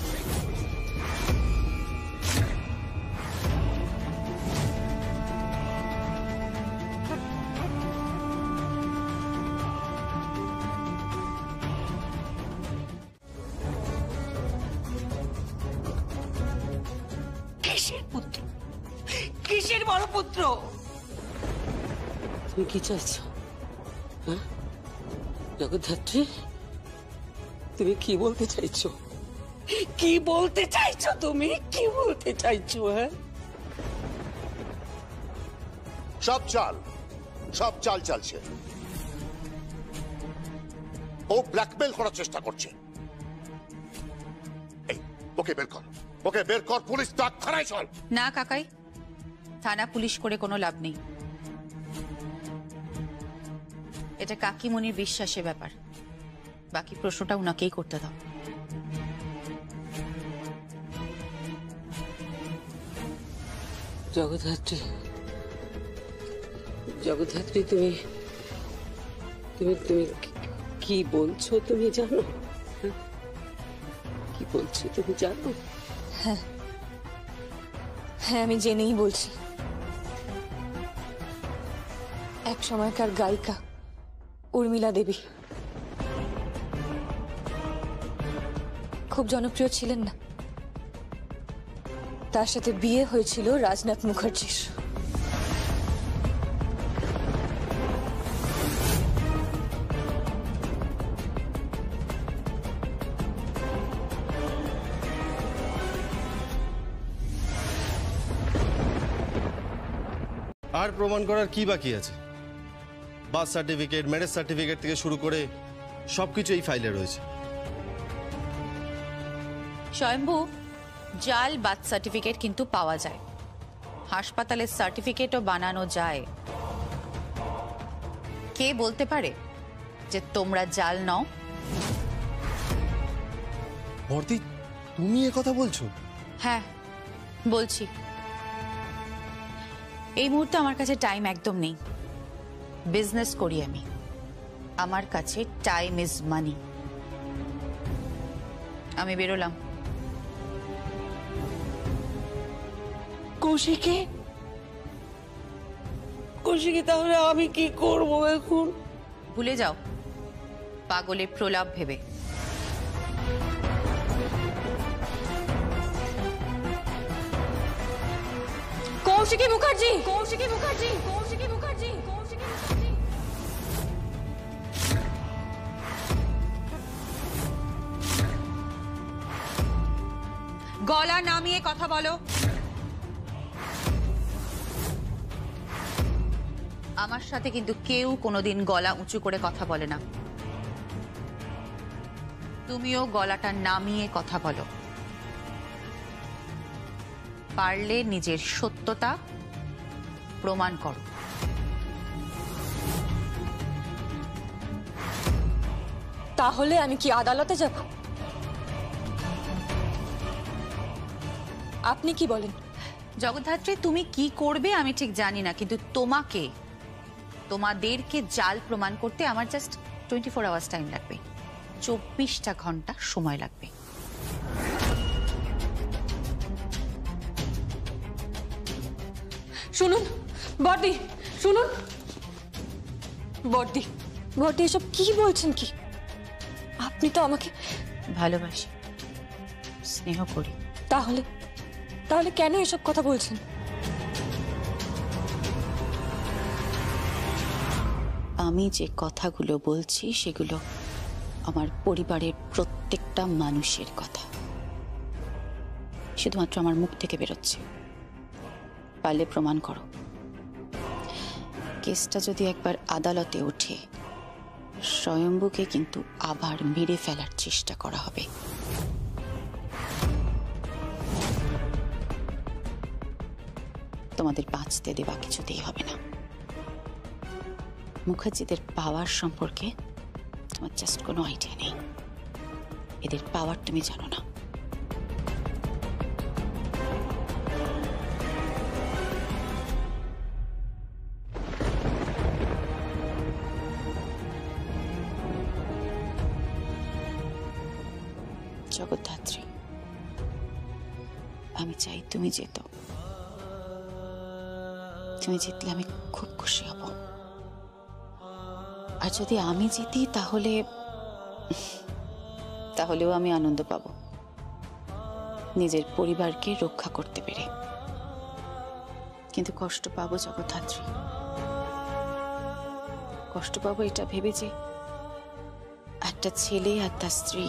Speaker 14: কিসের পুত্র? কিসের বড় পুত্র?
Speaker 3: তুমি কি চাইছো? হ্যাঁ জগদ্ধাত্রী, তুমি কি বলতে চাইছো?
Speaker 14: কি বলতে চাইছো তুমি? কি বলতে চাইছো? হ্যাঁ,
Speaker 16: সব চাল চালছে। ও ব্ল্যাকমেল করার চেষ্টা করছে। এই ওকে বের কর, ওকে বের কর, পুলিশ ডাক, থানায় চল।
Speaker 5: না কাকাই, থানা পুলিশ করে কোনো লাভ নেই। এটা কাকিমণির বিশ্বাসের ব্যাপার, বাকি প্রশ্নটা উনাকেই করতে দাও।
Speaker 3: জগদ্ধাত্রী, জগদ্ধাত্রী, তুমি তুমি তুমি কি বলছো তুমি জানো? হ্যাঁ? কি বলছো তুমি জানো?
Speaker 8: হ্যাঁ হ্যাঁ, আমি জেনেই বলছি। এক সময়কার গায়িকা উর্মিলা দেবী খুব জনপ্রিয় ছিলেন না? তার সাথে বিয়ে হয়েছিল রাজনাথ মুখার্জির।
Speaker 6: আর প্রমাণ করার কি বাকি আছে? বার্থ সার্টিফিকেট, ম্যারেজ সার্টিফিকেট থেকে শুরু করে সবকিছু এই ফাইলে রয়েছে।
Speaker 5: স্বয়ম্ভু, জাল বার্থ সার্টিফিকেট কিন্তু পাওয়া যায়, হাসপাতালের সার্টিফিকেটও বানানো যায়। কে বলতে পারে যে তোমরা জাল নও?
Speaker 6: ভর্তি, তুমি এ কথা বলছো?
Speaker 5: হ্যাঁ বলছি। এই মুহূর্তে আমার কাছে টাইম একদম নেই, বিজনেস করি আমি, আমার কাছে টাইম ইজ মানি। আমি বেরোলাম।
Speaker 14: কৌশিকী, কৌশিকী, তাহলে আমি কি করবো এখন?
Speaker 5: ভুলে যাও পাগলের প্রলাপ ভেবে।
Speaker 8: কৌশিকী মুখার্জি, কৌশিকী মুখার্জি, কৌশিকী মুখার্জি, কৌশিকী মুখার্জি।
Speaker 5: গলা নামিয়ে কথা বলো। আমার সাথে কিন্তু কেউ কোনোদিন গলা উঁচু করে কথা বলে না। তুমিও গলাটা নামিয়ে কথা বলো। পারলে নিজের সত্যতা প্রমাণ করো।
Speaker 8: তাহলে আমি কি আদালতে যাব? আপনি কি বলেন?
Speaker 5: জগদ্ধাত্রী, তুমি কি করবে আমি ঠিক জানি না, কিন্তু তোমাকে, তোমাদেরকে জাল প্রমাণ করতে আমার জাস্ট 24 আওয়ার্স টাইম লাগবে, 24টা ঘন্টা সময় লাগবে।
Speaker 8: শুনুন বর্দি, শুনুন বর্দি, ঘটে এসব কি বলছেন কি? আপনি তো আমাকে
Speaker 18: ভালোবাসি, স্নেহ করি।
Speaker 8: তাহলে তাহলে কেন এসব কথা বলছেন?
Speaker 18: আমি যে কথাগুলো বলছি সেগুলো আমার পরিবারের প্রত্যেকটা মানুষের কথা, শুধুমাত্র আমার মুখ থেকে বেরোচ্ছে। পারলে প্রমাণ করো। কেসটা যদি একবার আদালতে ওঠে, স্বয়ম্ভুকে কিন্তু আবার মেরে ফেলার চেষ্টা করা হবে। তোমাদের বাঁচতে দেওয়া কিছুতেই হবে না। মুখার্জিদের পাওয়ার সম্পর্কে তোমার জাস্ট কোনো আইডিয়া নেই। এদের পাওয়ার তুমি জানো না। জগদ্ধাত্রী, আমি চাই তুমি যেত। তুমি জিতলে আমি খুব খুশি হব। আর যদি আমি জিতি তাহলেও আমি আনন্দ পাব, নিজের পরিবারকে রক্ষা করতে পেরে। কিন্তু কষ্ট পাবো জগদ্ধাত্রী, কষ্ট পাবো এটা ভেবে যে একটা ছেলে আর তার স্ত্রী,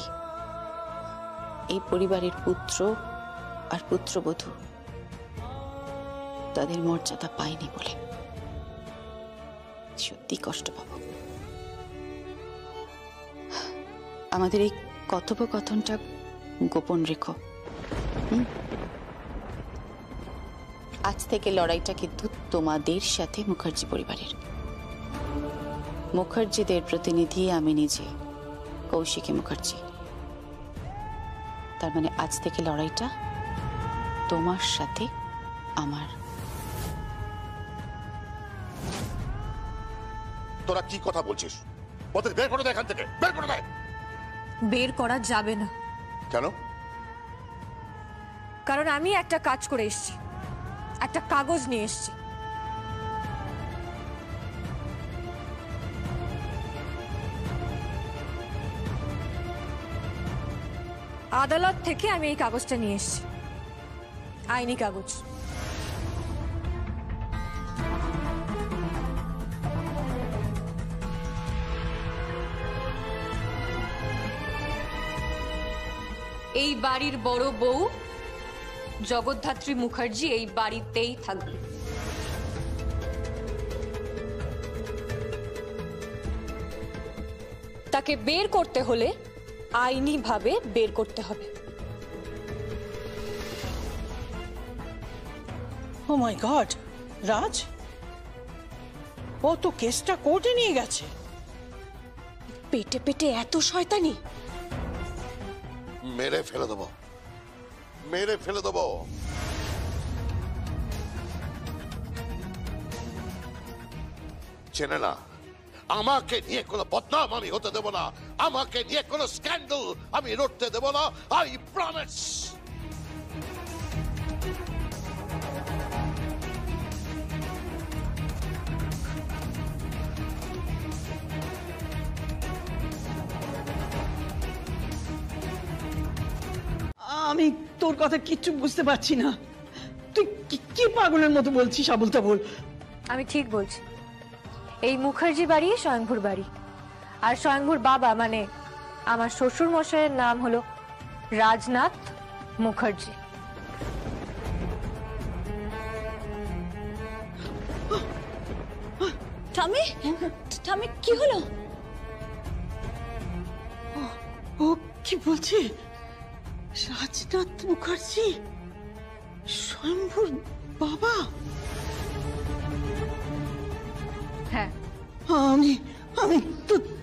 Speaker 18: এই পরিবারের পুত্র আর পুত্রবধূ, তাদের মর্যাদা পায়নি বলে। সত্যি কষ্ট পাবো। আমাদের এই কথোপকথনটা গোপন রেখো। আজ থেকে লড়াইটা কিন্তু তোমাদের সাথে মুখার্জি পরিবারের। মুখার্জিদের প্রতিনিধি আমি নিজে, কৌশিকী মুখার্জি। তার মানে আজ থেকে লড়াইটা তোমার সাথে আমার।
Speaker 9: তোরা কি কথা বলছিস? ওদের বের করে দে এখান থেকে, বের করে দে।
Speaker 8: বের করা যাবে না।
Speaker 9: কেন?
Speaker 8: কারণ আমি একটা কাজ করে এসেছি, একটা কাগজ নিয়ে এসেছি। আদালত থেকে আমি এই কাগজটা নিয়ে এসেছি, আইনি কাগজ। এই বাড়ির বড় বউ জগদ্ধাত্রী মুখার্জি এই বাড়িতেই থাকবে। তাকে বের করতে হলে আইনি ভাবে বের করতে হবে।
Speaker 11: ও মাই গড, রাজ, ও তো কেসটা কোর্টে নিয়ে গেছে।
Speaker 8: পেটে পেটে এত শয়তানি!
Speaker 9: মেরে ফেলে দেবো, মেরে ফেলে দেবো। চেনে না, আমাকে নিয়ে কোনো বদনাম আমি হতে দেব না, আমাকে নিয়ে কোনো স্ক্যান্ডাল আমি রটতে দেব না। I promise.
Speaker 11: আমি তোর কথা কিচ্ছু বুঝতে পারছি না। তুই কি পাগলের মতো বলছিস আবুল তাবুল?
Speaker 8: আমি ঠিক বলছি। এই মুখার্জি বাড়ি স্বয়ংভূর বাড়ি, আর স্বয়ংভূর বাবা মানে আমার শ্বশুর মশাইয়ের নাম হলো রাজনাথ মুখার্জি।
Speaker 14: ঠাম্মি, ঠাম্মি কি হলো?
Speaker 11: ও কি বলছে? রাজনাথ মুখার্জি স্বয়ম্ভূর বাবা?
Speaker 8: হ্যাঁ।
Speaker 11: আমি আমি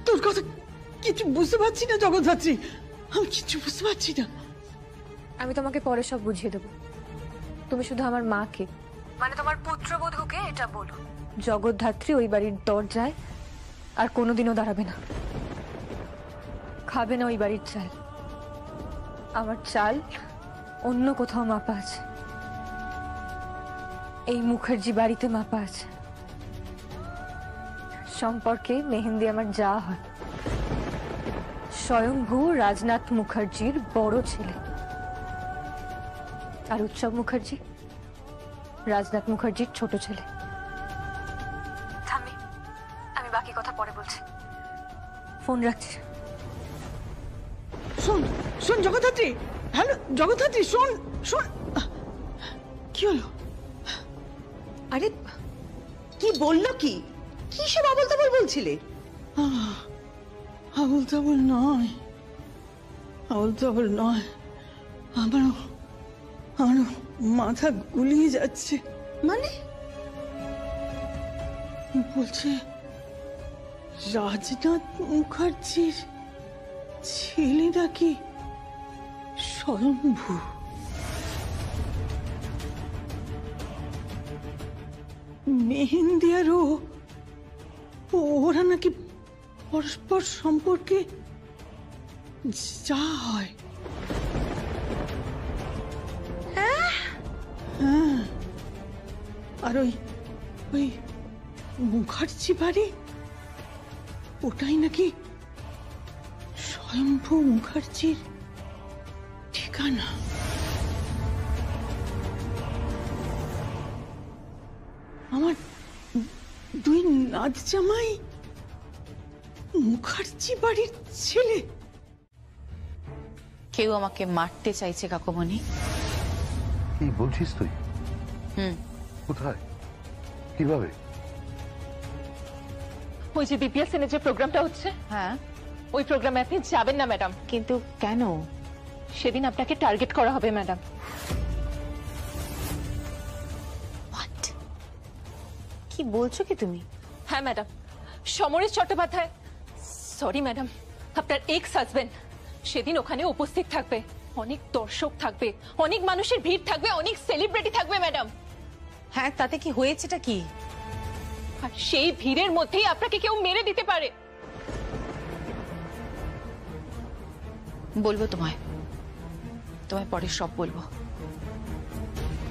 Speaker 11: তোর কথা কিছু বুঝতে পারছি না জগদ্ধাত্রী, আমি কিছু বুঝতে পারছি না।
Speaker 8: আমি তোমাকে পরে সব বুঝিয়ে দেবো। তুমি শুধু আমার মাকে, মানে তোমার পুত্রবধূকে এটা বলো, জগদ্ধাত্রী ওই বাড়ির দরজায় আর কোনোদিনও দাঁড়াবে না, খাবে না ওই বাড়ির চাল। আমার চাল অন্য কোথাও মাপা আছে, এই মুখার্জি বাড়িতে মাপা আছে।
Speaker 2: সম্পর্কে মেহেন্দি আমার যা হয়, স্বয়ংভূ রাজনাথ মুখার্জির বড় ছেলে। আর উৎসব মুখার্জি রাজনাথ মুখার্জির ছোট ছেলে। থামি, আমি বাকি কথা পরে বলছি, ফোন রাখছি।
Speaker 11: শোন শোন জগদ্ধাত্রী, হ্যালো জগদ্ধাত্রী, শোন শোন। কি হলো?
Speaker 19: আরে কি বললো? কি কি সব আবল তাবল বলছিলে?
Speaker 11: আবল তাবল নয়, আবল তাবল নয়, আমার মাথা গুলিয়ে যাচ্ছে।
Speaker 19: মানে?
Speaker 11: বলছে রাজনাথ মুখার্জির ছেলে নাকি স্বয়ম্ভূ। মেহেন্দি আর ওরা নাকি পরস্পর সম্পর্কে যা হয়। হ্যাঁ, আর ওই মুখার্জি বাড়ি, ওটাই নাকি স্বয়ম্ভূ মুখার্জির ঠিকানা। আমার দুই নাত জামাই মুখার্জি বাড়ির ছেলে।
Speaker 18: কেউ আমাকে মারতে চাইছে কাকুমণি।
Speaker 9: কি বলছিস তুই? কোথায়, কিভাবে?
Speaker 10: ওই যে বিপিএসএন এর যে প্রোগ্রামটা হচ্ছে,
Speaker 18: হ্যাঁ,
Speaker 10: ওই প্রোগ্রামে আপনি যাবেন না ম্যাডাম।
Speaker 18: কিন্তু কেন?
Speaker 10: সেদিন আপনাকে টার্গেট করা হবে ম্যাডাম।
Speaker 18: কি বলছো কি তুমি?
Speaker 10: হ্যাঁ madam, Samaresh Chattopadhyay, sorry madam, আপনার এক্স হাজবেন্ড সেদিন ওখানে উপস্থিত থাকবে। অনেক দর্শক থাকবে, অনেক মানুষের ভিড় থাকবে, অনেক সেলিব্রিটি থাকবে ম্যাডাম।
Speaker 18: হ্যাঁ, তাতে কি হয়েছেটা কি?
Speaker 10: আর সেই ভিড়ের মধ্যেই আপনাকে কেউ মেরে দিতে পারে।
Speaker 18: বলবো তোমায়, তোমায় পরে সব বলবো।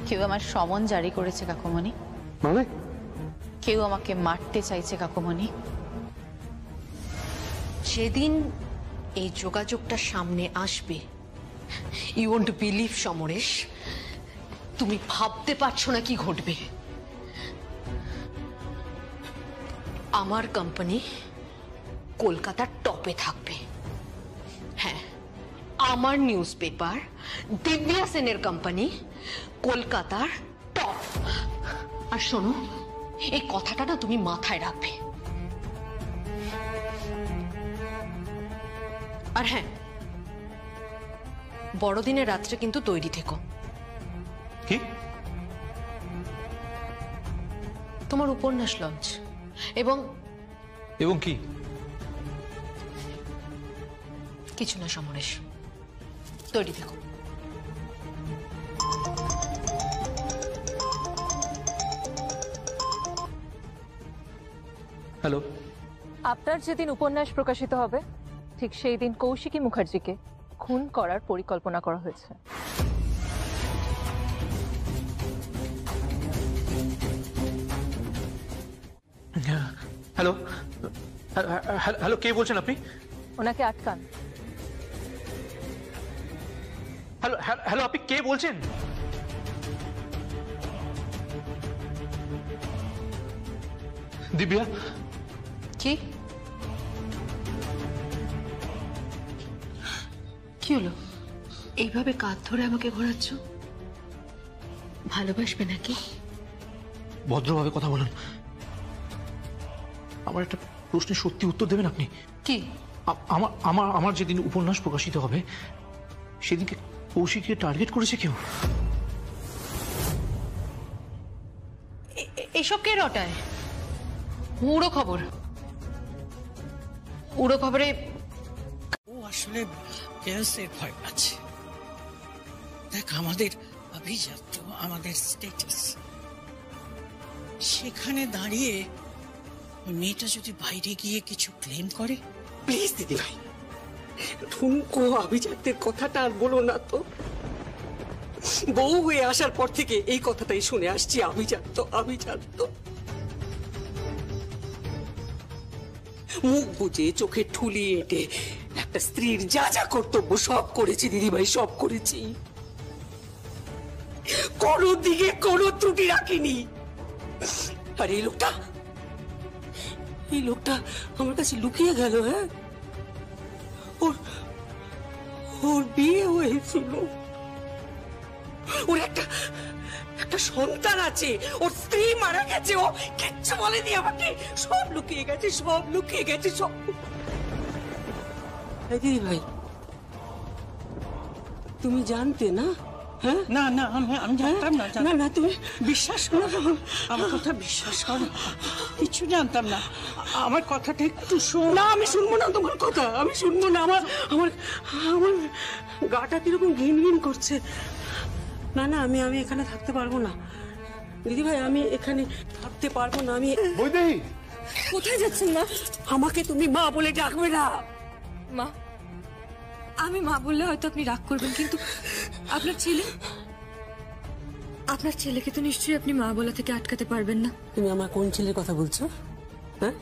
Speaker 18: কেউ আমার সমন জারি করেছে কাকুমণি।
Speaker 9: মানে?
Speaker 18: কেউ আমাকে মারতে চাইছে কাকুমণি।
Speaker 5: যেদিন এই যোগাযোগটা সামনে আসবে, ইউ ওন্ট বিলিভ সমরেশ, তুমি ভাবতে পারছো না কি ঘটবে। আমার কোম্পানি কলকাতার টপে থাকবে। হ্যাঁ, আমার নিউজ পেপার দিব্যা সেনের কোম্পানি কলকাতার টপ। আর শোনো, এই কথাটা না তুমি মাথায় রাখবে। আর হ্যাঁ, বড়দিনের রাত্রে কিন্তু তৈরি থেকো।
Speaker 15: কি?
Speaker 5: তোমার উপন্যাস লঞ্চ। এবং
Speaker 15: কি?
Speaker 5: কিছু না সমরেশ, তৈরি থেকো।
Speaker 15: হ্যালো।
Speaker 10: আপনার যেদিন উপন্যাস প্রকাশিত হবে, ঠিক সেই দিন কৌশিকী মুখার্জিকে খুন করার পরিকল্পনা করা হয়েছে।
Speaker 15: হ্যালো হ্যালো, কে বলছেন আপনি?
Speaker 10: ওনাকে আটকান।
Speaker 15: হ্যালো হ্যালো, আপনি কে বলছেন? দিব্যা।
Speaker 5: কি কি হলো? এইভাবে কাঁধ ধরে আমাকে ঘোরাচ্ছ? ভালোবাসবে নাকি?
Speaker 15: ভদ্রভাবে কথা বলুন। আমার একটা প্রশ্নের সত্যি উত্তর দেবেন আপনি?
Speaker 5: কি?
Speaker 15: আমার যেদিন উপন্যাস প্রকাশিত হবে সেদিনকে কৌশিককে টার্গেট করেছে কেউ।
Speaker 5: এসব কে রটায়? উড়ো খবর। উড়ো খবরে
Speaker 11: ও আসলে কেসের ভয় পাচ্ছে। দেখ, আমাদের অভিজাত, আমাদের স্ট্যাটাস, সেখানে দাঁড়িয়ে মেয়েটা যদি বাইরে গিয়ে কিছু ক্লেম করে।
Speaker 19: প্লিজ দিদি ভাই, ঠুনকো অভিজাতের কথাটা আর বলো না তো। বউ হয়ে আসার পর থেকে এই কথাটাই শুনে আসছি, আভিজাত্য আভিজাত্য। মুখ বুজে চোখে ঠুলি এঁটে একটা স্ত্রীর যা যা কর্তব্য সব করেছি দিদিভাই, সব করেছি। কোনো দিকে কোনো ত্রুটি রাখিনি। আর এই লোকটা আমার কাছে লুকিয়ে গেল। হ্যাঁ, ওর বিয়ে হয়েছিল, ওর একটা সন্তান আছে, ওর স্ত্রী মারা গেছে, ও কিচ্ছু বলেনি আমাকে। সব লুকিয়ে গেছে, সব লুকিয়ে গেছে, সব। দিদি ভাই, তুমি জানতে না? হ্যাঁ,
Speaker 11: না না, আমি জানতাম না।
Speaker 19: না না, তুমি
Speaker 11: বিশ্বাস করো, আমার কথা বিশ্বাস করো, কিছু জানতাম না। আমার কথাটা একটু শোন।
Speaker 19: না, আমি শুনবো না তোমার কথা, আমি শুনবো না। আমার আমার আমার গাটা কিরকম ঘিন ঘিন করছে। না না, আমি এখানে থাকতে পারবো না দিদি ভাই, আমি এখানে থাকতে পারবো না। আমি
Speaker 7: বৈদেহী,
Speaker 2: কোথায় যাচ্ছেন মা?
Speaker 19: আমাকে তুমি মা বলে ডাকবে না।
Speaker 8: মা, আমি মা বললে হয়তো আপনি রাগ করবেন, কিন্তু আপনার ছেলেকে তো নিশ্চয়ই আপনি মা বলা থেকে আটকাতে পারবেন না।
Speaker 19: তুমি আমার কোন ছেলের কথা বলছো? হ্যাঁ,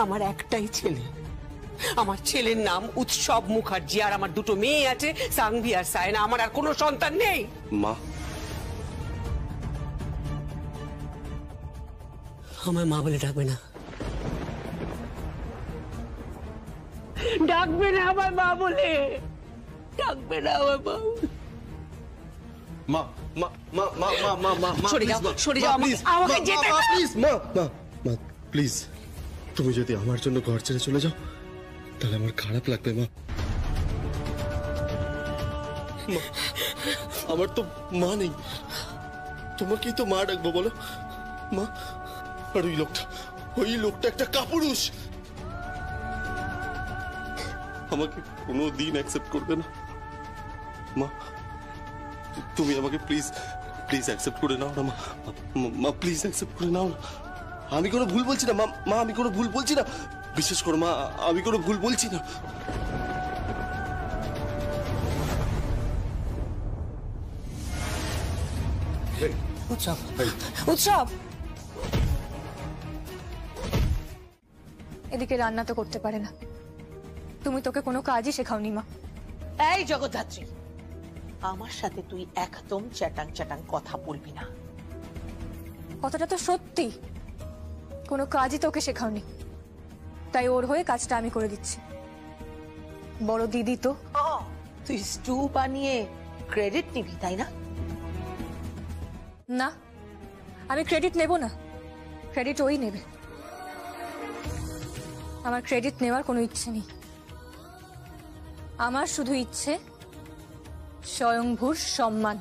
Speaker 19: আমার একটাই ছেলে। আমার ছেলের নাম উৎসব মুখার্জি, আর আমার দুটো মেয়ে আছে, সাংভি আর সায়না। আমার আর কোনো সন্তান নেই।
Speaker 6: মা,
Speaker 19: আমায় মা বলে ডাকবে না, ডাকবে না আমার মা বলে, ডাকবে না আমার মা।
Speaker 6: মা মা মা মা মা মা মা মা,
Speaker 19: সরে যাও, সরে যাও, আমাকে যেতে দাও।
Speaker 6: প্লিজ মা মা মা প্লিজ, তুমি যদি আমার জন্য ঘর ছেড়ে চলে যাও তাহলে আমার খারাপ লাগবে মা। আমার তো মা নেই, তোমাকেই তো মা ডাকবো বলো মা। আর ওই লোকটা একটা কাপুরুষ, আমাকে কোনো দিন অ্যাকসেপ্ট করবে না মা। তুমি আমাকে প্লিজ প্লিজ অ্যাকসেপ্ট করে নাও না মা। মা প্লিজ অ্যাকসেপ্ট করে নাও না। আমি কোনো ভুল বলছি না মা, আমি কোনো ভুল বলছি না, বিশ্বাস করো মা, আমি কোনো ভুল বলছি না।
Speaker 8: উৎসব, এদিকে রান্না তো করতে পারে না, তুমি তোকে কোনো কাজই শেখাওনি মা।
Speaker 20: এই জগদ্ধাত্রী, আমার সাথে তুই একদম চ্যাটাং চ্যাটাং কথা বলবি না।
Speaker 8: কথাটা তো সত্যি, কোনো কাজই তোকে শেখাওনি, তাই ওর হয়ে কাজটা আমি করে দিচ্ছি। বড় দিদি তো।
Speaker 20: তুই স্টু বানিয়ে ক্রেডিট নিবি, তাই না?
Speaker 8: না, আমি ক্রেডিট নেব না, ক্রেডিট ওই নেবে। আমার ক্রেডিট নেওয়ার কোনো ইচ্ছে নেই। আমার শুধু ইচ্ছে স্বয়ংভূর সম্মান।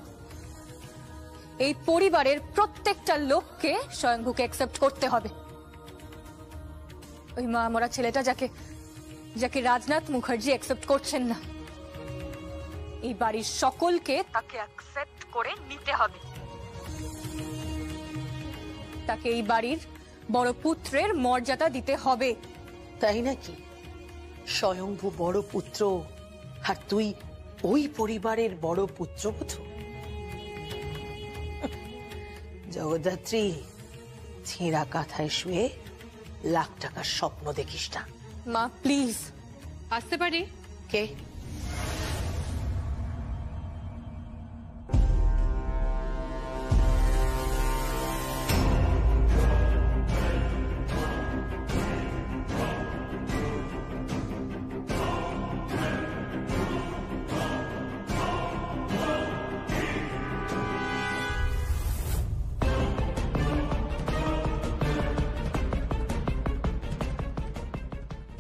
Speaker 8: এই পরিবারের প্রত্যেকটা লোককে স্বয়ংভূকে অ্যাকসেপ্ট করতে হবে। ওই মা মরা ছেলেটা যাকে রাজনাথ মুখার্জি অ্যাকসেপ্ট করছেন না, এই বাড়ির সকলকে তাকে অ্যাকসেপ্ট করে নিতে হবে। তাকে এই বাড়ির বড় পুত্রের মর্যাদা দিতে হবে।
Speaker 20: তাই নাকি? স্বয়ংভূ বড় পুত্র, আর তুই ওই পরিবারের বড় পুত্রবধূ? জগদ্ধাত্রী, ছেঁড়া কাঁথায় শুয়ে লাখ টাকার স্বপ্ন দেখিস না।
Speaker 8: মা প্লিজ, আসতে পারি?
Speaker 20: কে?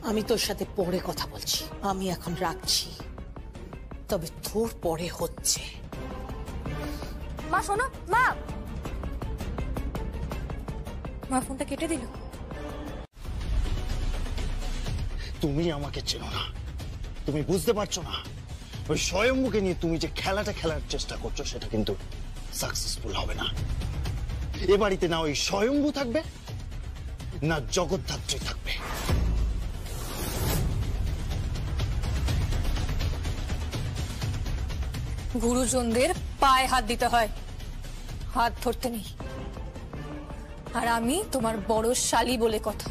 Speaker 20: আমি তোর সাথে পরে কথা বলছি, আমি এখন রাখছি, তবে তোর পরে হচ্ছে।
Speaker 8: মা শোনো, মা ফোনটা কেটে দিল।
Speaker 12: তুমি আমাকে চেনো না, তুমি বুঝতে পারছো না ওই স্বয়ম্ভূকে নিয়ে তুমি যে খেলাটা খেলার চেষ্টা করছো সেটা কিন্তু সাকসেসফুল হবে না। এ বাড়িতে না ওই স্বয়ম্ভূ থাকবে, না জগদ্ধাত্রী থাকবে।
Speaker 8: গুরুজনদের পায়ে হাত দিতে হয়, হাত ধরতে নেই। আর আমি তোমার বড় শালী বলে কথা,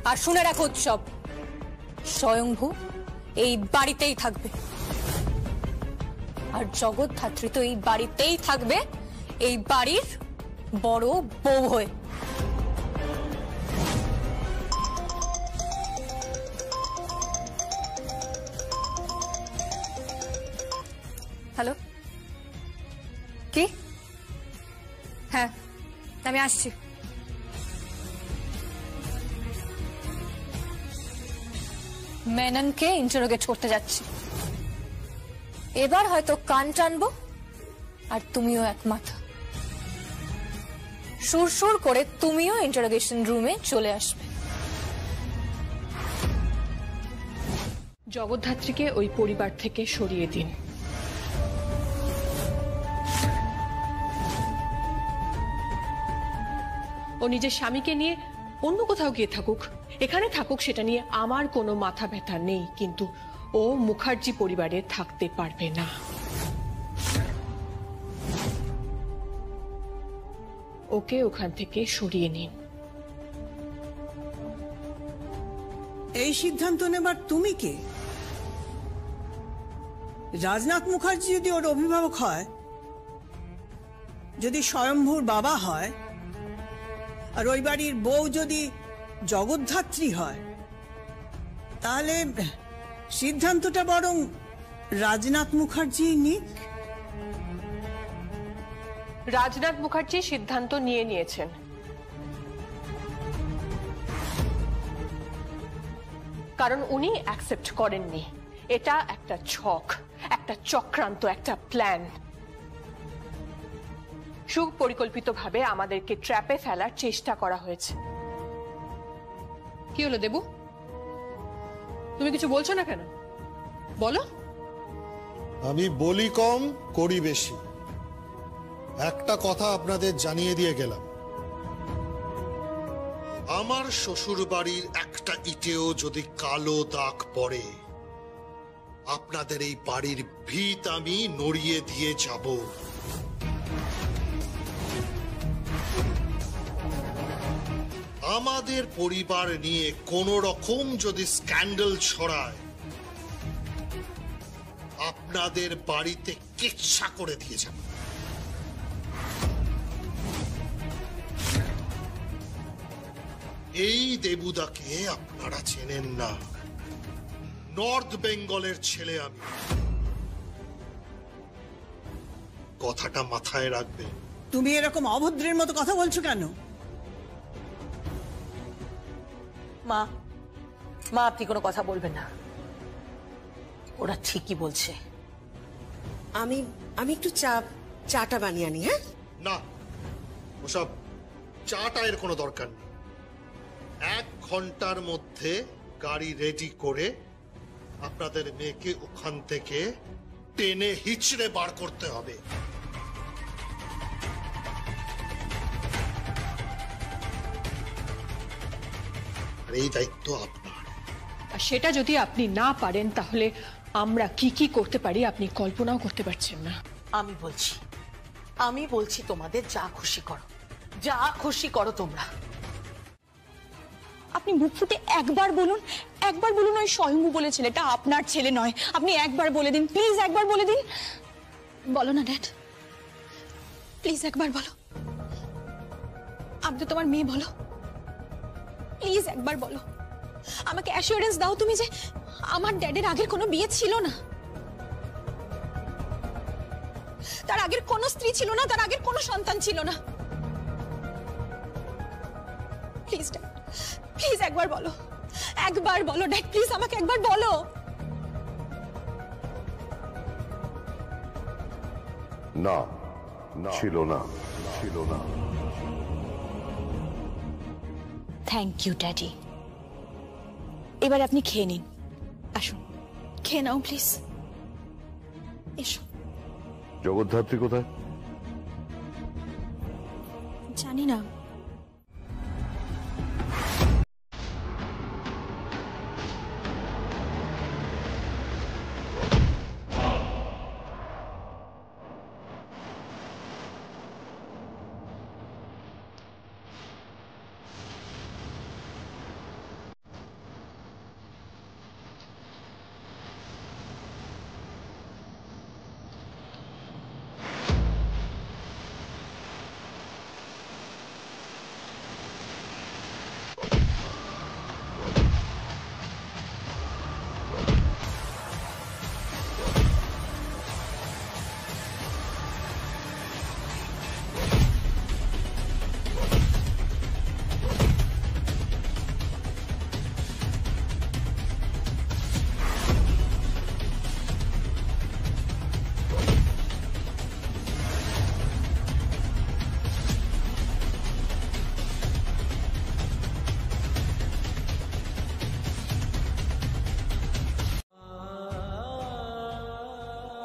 Speaker 8: আর শুনে রাখো উৎসব, স্বয়ংভু এই বাড়িতেই থাকবে, আর জগৎধাত্রী তো এই বাড়িতেই থাকবে, এই বাড়ির বড় বউ হয়ে। হ্যালো, কি? হ্যাঁ, আমি আসছি। মেননকে ইন্টারোগেট করতে যাচ্ছি। এবার হয়তো কান টানবো আর তুমিও এক মাথা। সুর করে তুমিও ইন্টারোগেশন রুমে চলে আসবে।
Speaker 10: জগদ্ধাত্রীকে ওই পরিবার থেকে সরিয়ে দিন। ও নিজের স্বামীকে নিয়ে অন্য কোথাও গিয়ে থাকুক, এখানে থাকুক, সেটা নিয়ে আমার কোনো মাথা ব্যথা নেই, কিন্তু ও মুখার্জি পরিবারে থাকতে পারবে না। ওকে ওখান থেকে সরিয়ে নিন।
Speaker 11: এই সিদ্ধান্ত নেবার তুমি কে? রাজনাথ মুখার্জি যদি ওর অভিভাবক হয়, যদি স্বয়ম্ভুর বাবা হয়, আর ওই বাড়ির বউ যদি জগদ্ধাত্রী হয়, তাহলে সিদ্ধান্তটা বরং রাজনাথ মুখার্জি নিক।
Speaker 10: রাজনাথ মুখার্জি সিদ্ধান্ত নিয়েছেন। কারণ উনি অ্যাকসেপ্ট করেননি। এটা একটা ছক, একটা চক্রান্ত, একটা প্ল্যান। সুপরিকল্পিতভাবে আমাদেরকে ট্র্যাপে ফেলার চেষ্টা করা হয়েছে। কি হলো দেবু, তুমি কিছু বলছো না কেন? বলো।
Speaker 13: আমি বলি কম, করি বেশি। একটা কথা আপনাদের জানিয়ে দিয়ে গেলাম, আমার শ্বশুর বাড়ির একটা ইটেও যদি কালো দাগ পড়ে, আপনাদের এই বাড়ির ভিত আমি নড়িয়ে দিয়ে যাব। আমাদের পরিবার নিয়ে কোন রকম যদি স্ক্যান্ডাল ছড়ায়, আপনাদের বাড়িতে কেচ্ছা করে দিয়ে যাব। এই দেবুদাকে আপনারা চেনেন না, নর্থ বেঙ্গলের ছেলে আমি। কথাটা মাথায় রাখবে।
Speaker 11: তুমি এরকম অভদ্রের মতো কথা বলছো কেন?
Speaker 20: মা, মা আপনি কোনো কথা বলবেন না, ওরা ঠিকই বলছে।
Speaker 21: আমি আমি একটু চাটা বানিয়ে আনি। হ্যাঁ
Speaker 13: না, ওসব চাটা এর কোনো দরকার নেই। 1 ঘন্টার মধ্যে গাড়ি রেডি করে আপনাদের মেয়েকে ওখান থেকে টেনে হিচড়ে বার করতে হবে। আর এই দায়িত্ব আপনার।
Speaker 10: আর সেটা যদি আপনি না পারেন, তাহলে আমরা কি কি করতে পারি আপনি কল্পনাও করতে পারছেন না।
Speaker 20: আমি বলছি তোমাদের যা খুশি করো, যা খুশি করো তোমরা।
Speaker 14: আপনি মুখ ফুটে একবার বলুন ওই স্বয়ম্ভু বলে ছেলেটা আপনার ছেলে নয়। আপনি একবার বলে দিন, প্লিজ একবার বলে দিন। বলো না ড্যাড, প্লিজ একবার বলো। আমি তো তোমার মেয়ে, বলো প্লিজ একবার বলো। আমাকে অ্যাসিওরেন্স দাও তুমি যে আমার ড্যাডের আগের কোনো বিয়ে ছিল না, তার আগের কোনো স্ত্রী ছিল না, তার আগের কোনো সন্তান ছিল না। প্লিজ ড্যাড, প্লিজ একবার বলো, একবার বলো ড্যাড, প্লিজ আমাকে একবার বলো।
Speaker 9: না, ছিল না।
Speaker 14: Thank you daddy. এবার আপনি খেয়ে নিন, আসুন খেয়ে নাও প্লিজ। এসো।
Speaker 9: জগদ্ধাত্রী কোথায়?
Speaker 14: জানি না।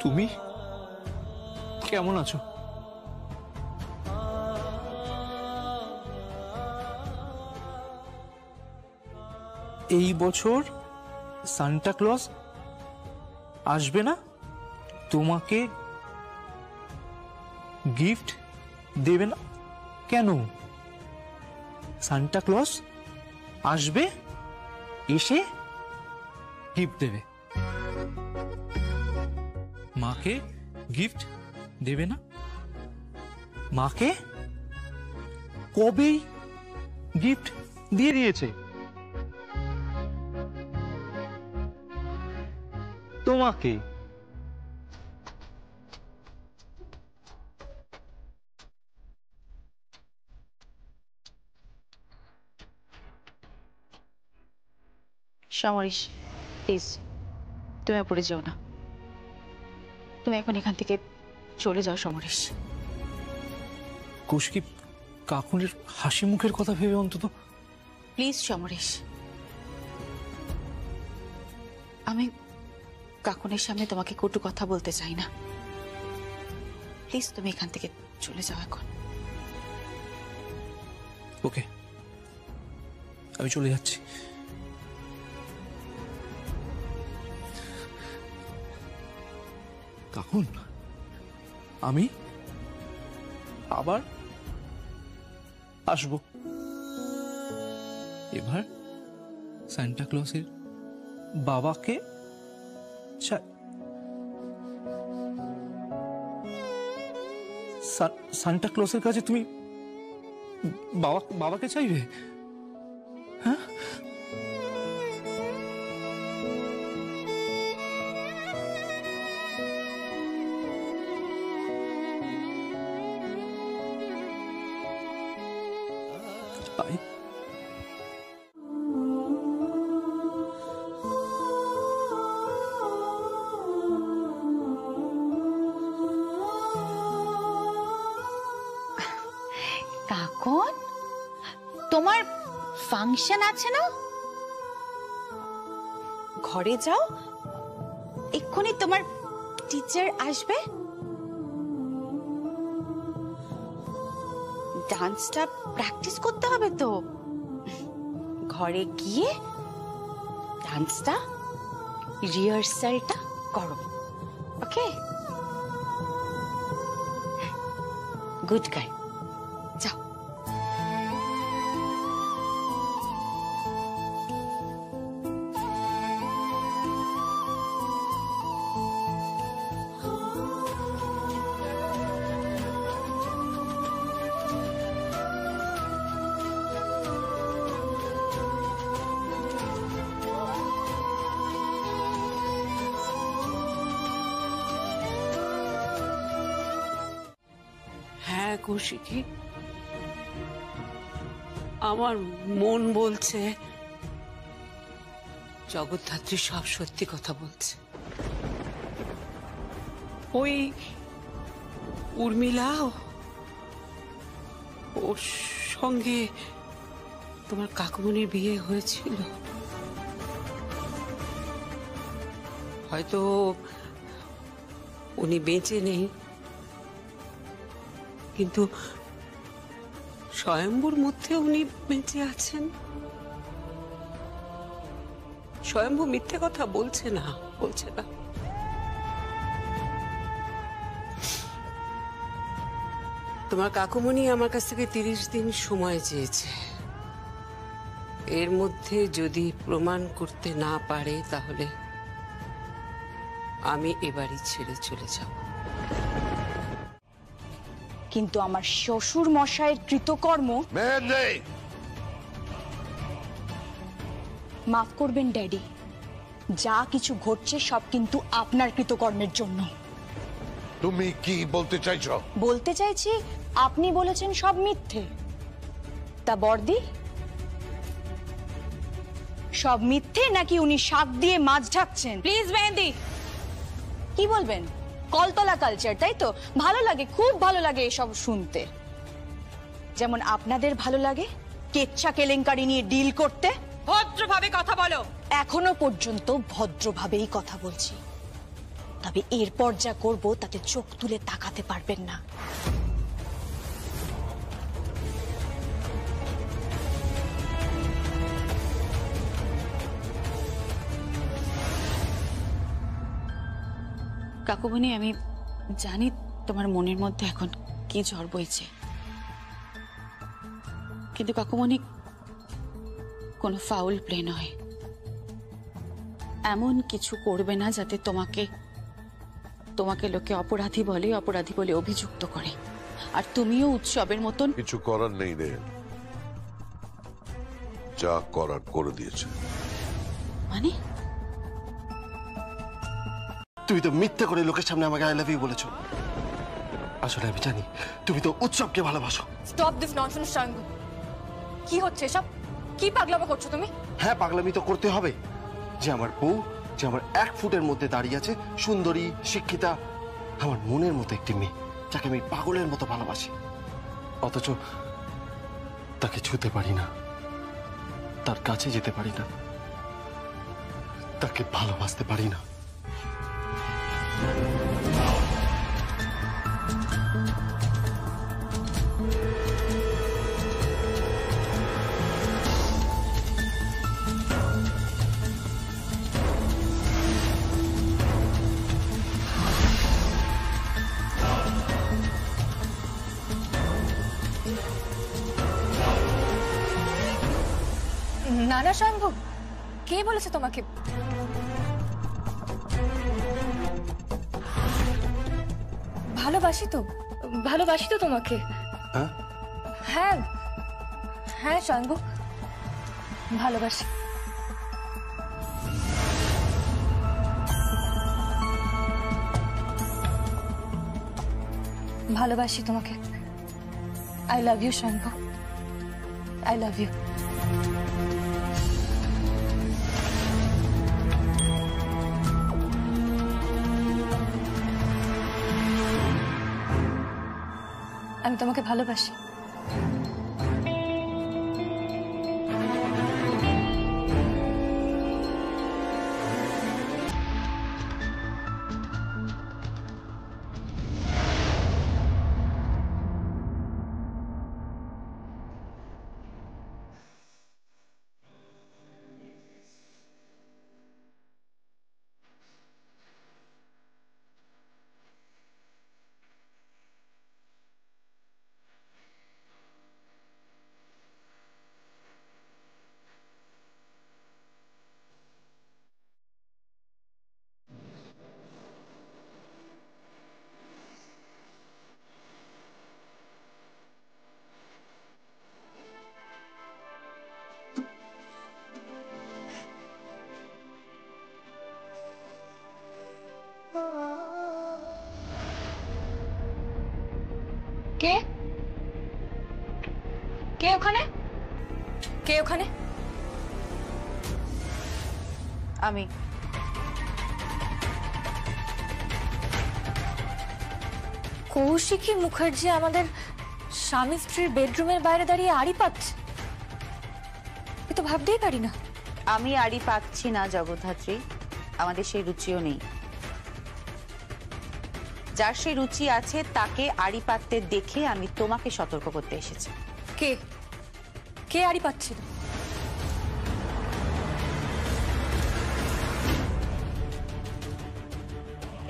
Speaker 15: তুমি কেমন আছো? এই বছর সান্টা ক্লজ আসবে না, তোমাকে গিফট দেবে না? কেন? সান্টা ক্লজ আসবে, এসে গিফট দেবে, মাকে গিফট দেবে না? মাকে কবেই গিফট দিয়ে দিয়েছে। তোমাকে
Speaker 18: সমরেশ, প্লিজ তুমি পড়ে যাও না, তুমি এখন এখান থেকে চলে যাও সমরেশ।
Speaker 15: কৌশিকী, কাকুনের হাসি মুখের কথা ভেবে অন্তত
Speaker 18: প্লিজ সমরেশ, আমি কাকুনের সামনে তোমাকে কটু কথা বলতে চাই না, প্লিজ তুমি এখান থেকে চলে যাও এখন।
Speaker 15: ওকে, আমি চলে যাচ্ছি। কাকুন, আমি আবার আসবো। এবার সান্টা ক্লজের বাবাকে সান্টা ক্লজের কাছে তুমি বাবাকে চাইবে? হ্যাঁ,
Speaker 18: কাকন, তোমার ফাংশন আছে না, ঘরে যাও, এক্ষুনি তোমার টিচার আসবে, ডান্সটা প্র্যাকটিস করতে হবে তো, ঘরে গিয়ে ডান্সটা রিহার্সালটা করো, ওকে? গুড গার্ল, যাও।
Speaker 20: হ্যাঁ কৌশিকী, আমার মন বলছে জগদ্ধাত্রী সব সত্যি কথা বলছে। ওই উর্মিলা, ওর সঙ্গে তোমার কাকুমনির বিয়ে হয়েছিল, হয়তো উনি বেঁচে নেই, কিন্তু স্বয়ম্বুর মধ্যে উনি বেঁচে আছেন। স্বয়ম্ভু মিথ্যে কথা বলছে না, বলছে না। তোমার কাকুমণি আমার কাছ থেকে 30 দিন সময় চেয়েছে, এর মধ্যে যদি প্রমাণ করতে না পারে তাহলে আমি এবারই ছেড়ে চলে যাব।
Speaker 14: কিন্তু আমার শ্বশুর মশাইয়ের কৃতকর্ম, মাফ করবেন ড্যাডি, যা কিছু ঘটছে সব কিন্তু আপনার কৃতকর্মের জন্য।
Speaker 16: তুমি কি বলতে চাইছো?
Speaker 14: বলতে চাইছি আপনি বলেছেন সব মিথ্যে, তা বর্দি সব মিথ্যে নাকি উনি শাক দিয়ে মাছ ঢাকছেন? প্লিজ মেহেন্দি, কি বলবেন? কলতলা কালচার, তাই তো? ভালো লাগে, খুব ভালো লাগে এসব শুনতে। যেমন আপনাদের ভালো লাগে কেচ্ছা কেলেঙ্কারি নিয়ে ডিল করতে। ভদ্রভাবে কথা বলো। এখনো পর্যন্ত ভদ্রভাবেই কথা বলছি, তবে এরপর যা করব তাতে চোখ তুলে তাকাতে পারবেন না।
Speaker 18: কাকুমণি, আমি জানি তোমার মনের মধ্যে এখন কি ঝড় বইছে, কিন্তু কাকুমণি কোনো ফাউল প্লে নয়। এমন কিছু করবে না যাতে তোমাকে লোকে অপরাধী বলে অভিযুক্ত করে, আর তুমিও উৎসবের মতন।
Speaker 16: কিছু করার নেই রে, যা করার করে দিয়েছে।
Speaker 18: মানে
Speaker 7: তুমি তো মিথ্যে করে লোকের সামনে আমাকে আই লাভ ইউ বলেছো। আসলে আমি জানি তুমি তো উৎসবকে ভালোবাসো।
Speaker 8: Stop this nonsense Shangu. কি হচ্ছে এসব? কি পাগলামো করছো তুমি?
Speaker 7: হ্যাঁ, পাগলামি তো করতে হবে। যে আমার বউ, যে আমার 1 ফুটের মধ্যে দাঁড়িয়ে আছে, সুন্দরী, শিক্ষিতা, আমার মনের মতো একটি মেয়ে, যাকে আমি পাগলের মতো ভালোবাসি, অথচ তাকে ছুতে পারি না, তার কাছে যেতে পারি না, তাকে ভালোবাসতে পারি না।
Speaker 8: নানা শাঙ্গু, কে বলেছে তোমাকে? ভালোবাসি তো তোমাকে। হ্যাঁ হ্যাঁ শাঙ্গু, ভালোবাসি। ভালোবাসি তোমাকে। I love you Shangu, I love you. আমি তোমাকে ভালোবাসি। কে কে ওখানে? কে ওখানে?
Speaker 18: আমি।
Speaker 8: কৌশিকী মুখার্জি আমাদের স্বামী স্ত্রীর বেডরুমের বাইরে দাঁড়িয়ে আড়ি পাচ্ছে? এ তো ভাবতেই পারি না।
Speaker 18: আমি আড়ি পাচ্ছি না জগদ্ধাত্রী, আমাদের সেই রুচিও নেই। যার সেই রুচি আছে তাকে আড়ি পাততে দেখে আমি তোমাকে সতর্ক করতে এসেছি।
Speaker 8: কে কে আড়ি পাচ্ছিল?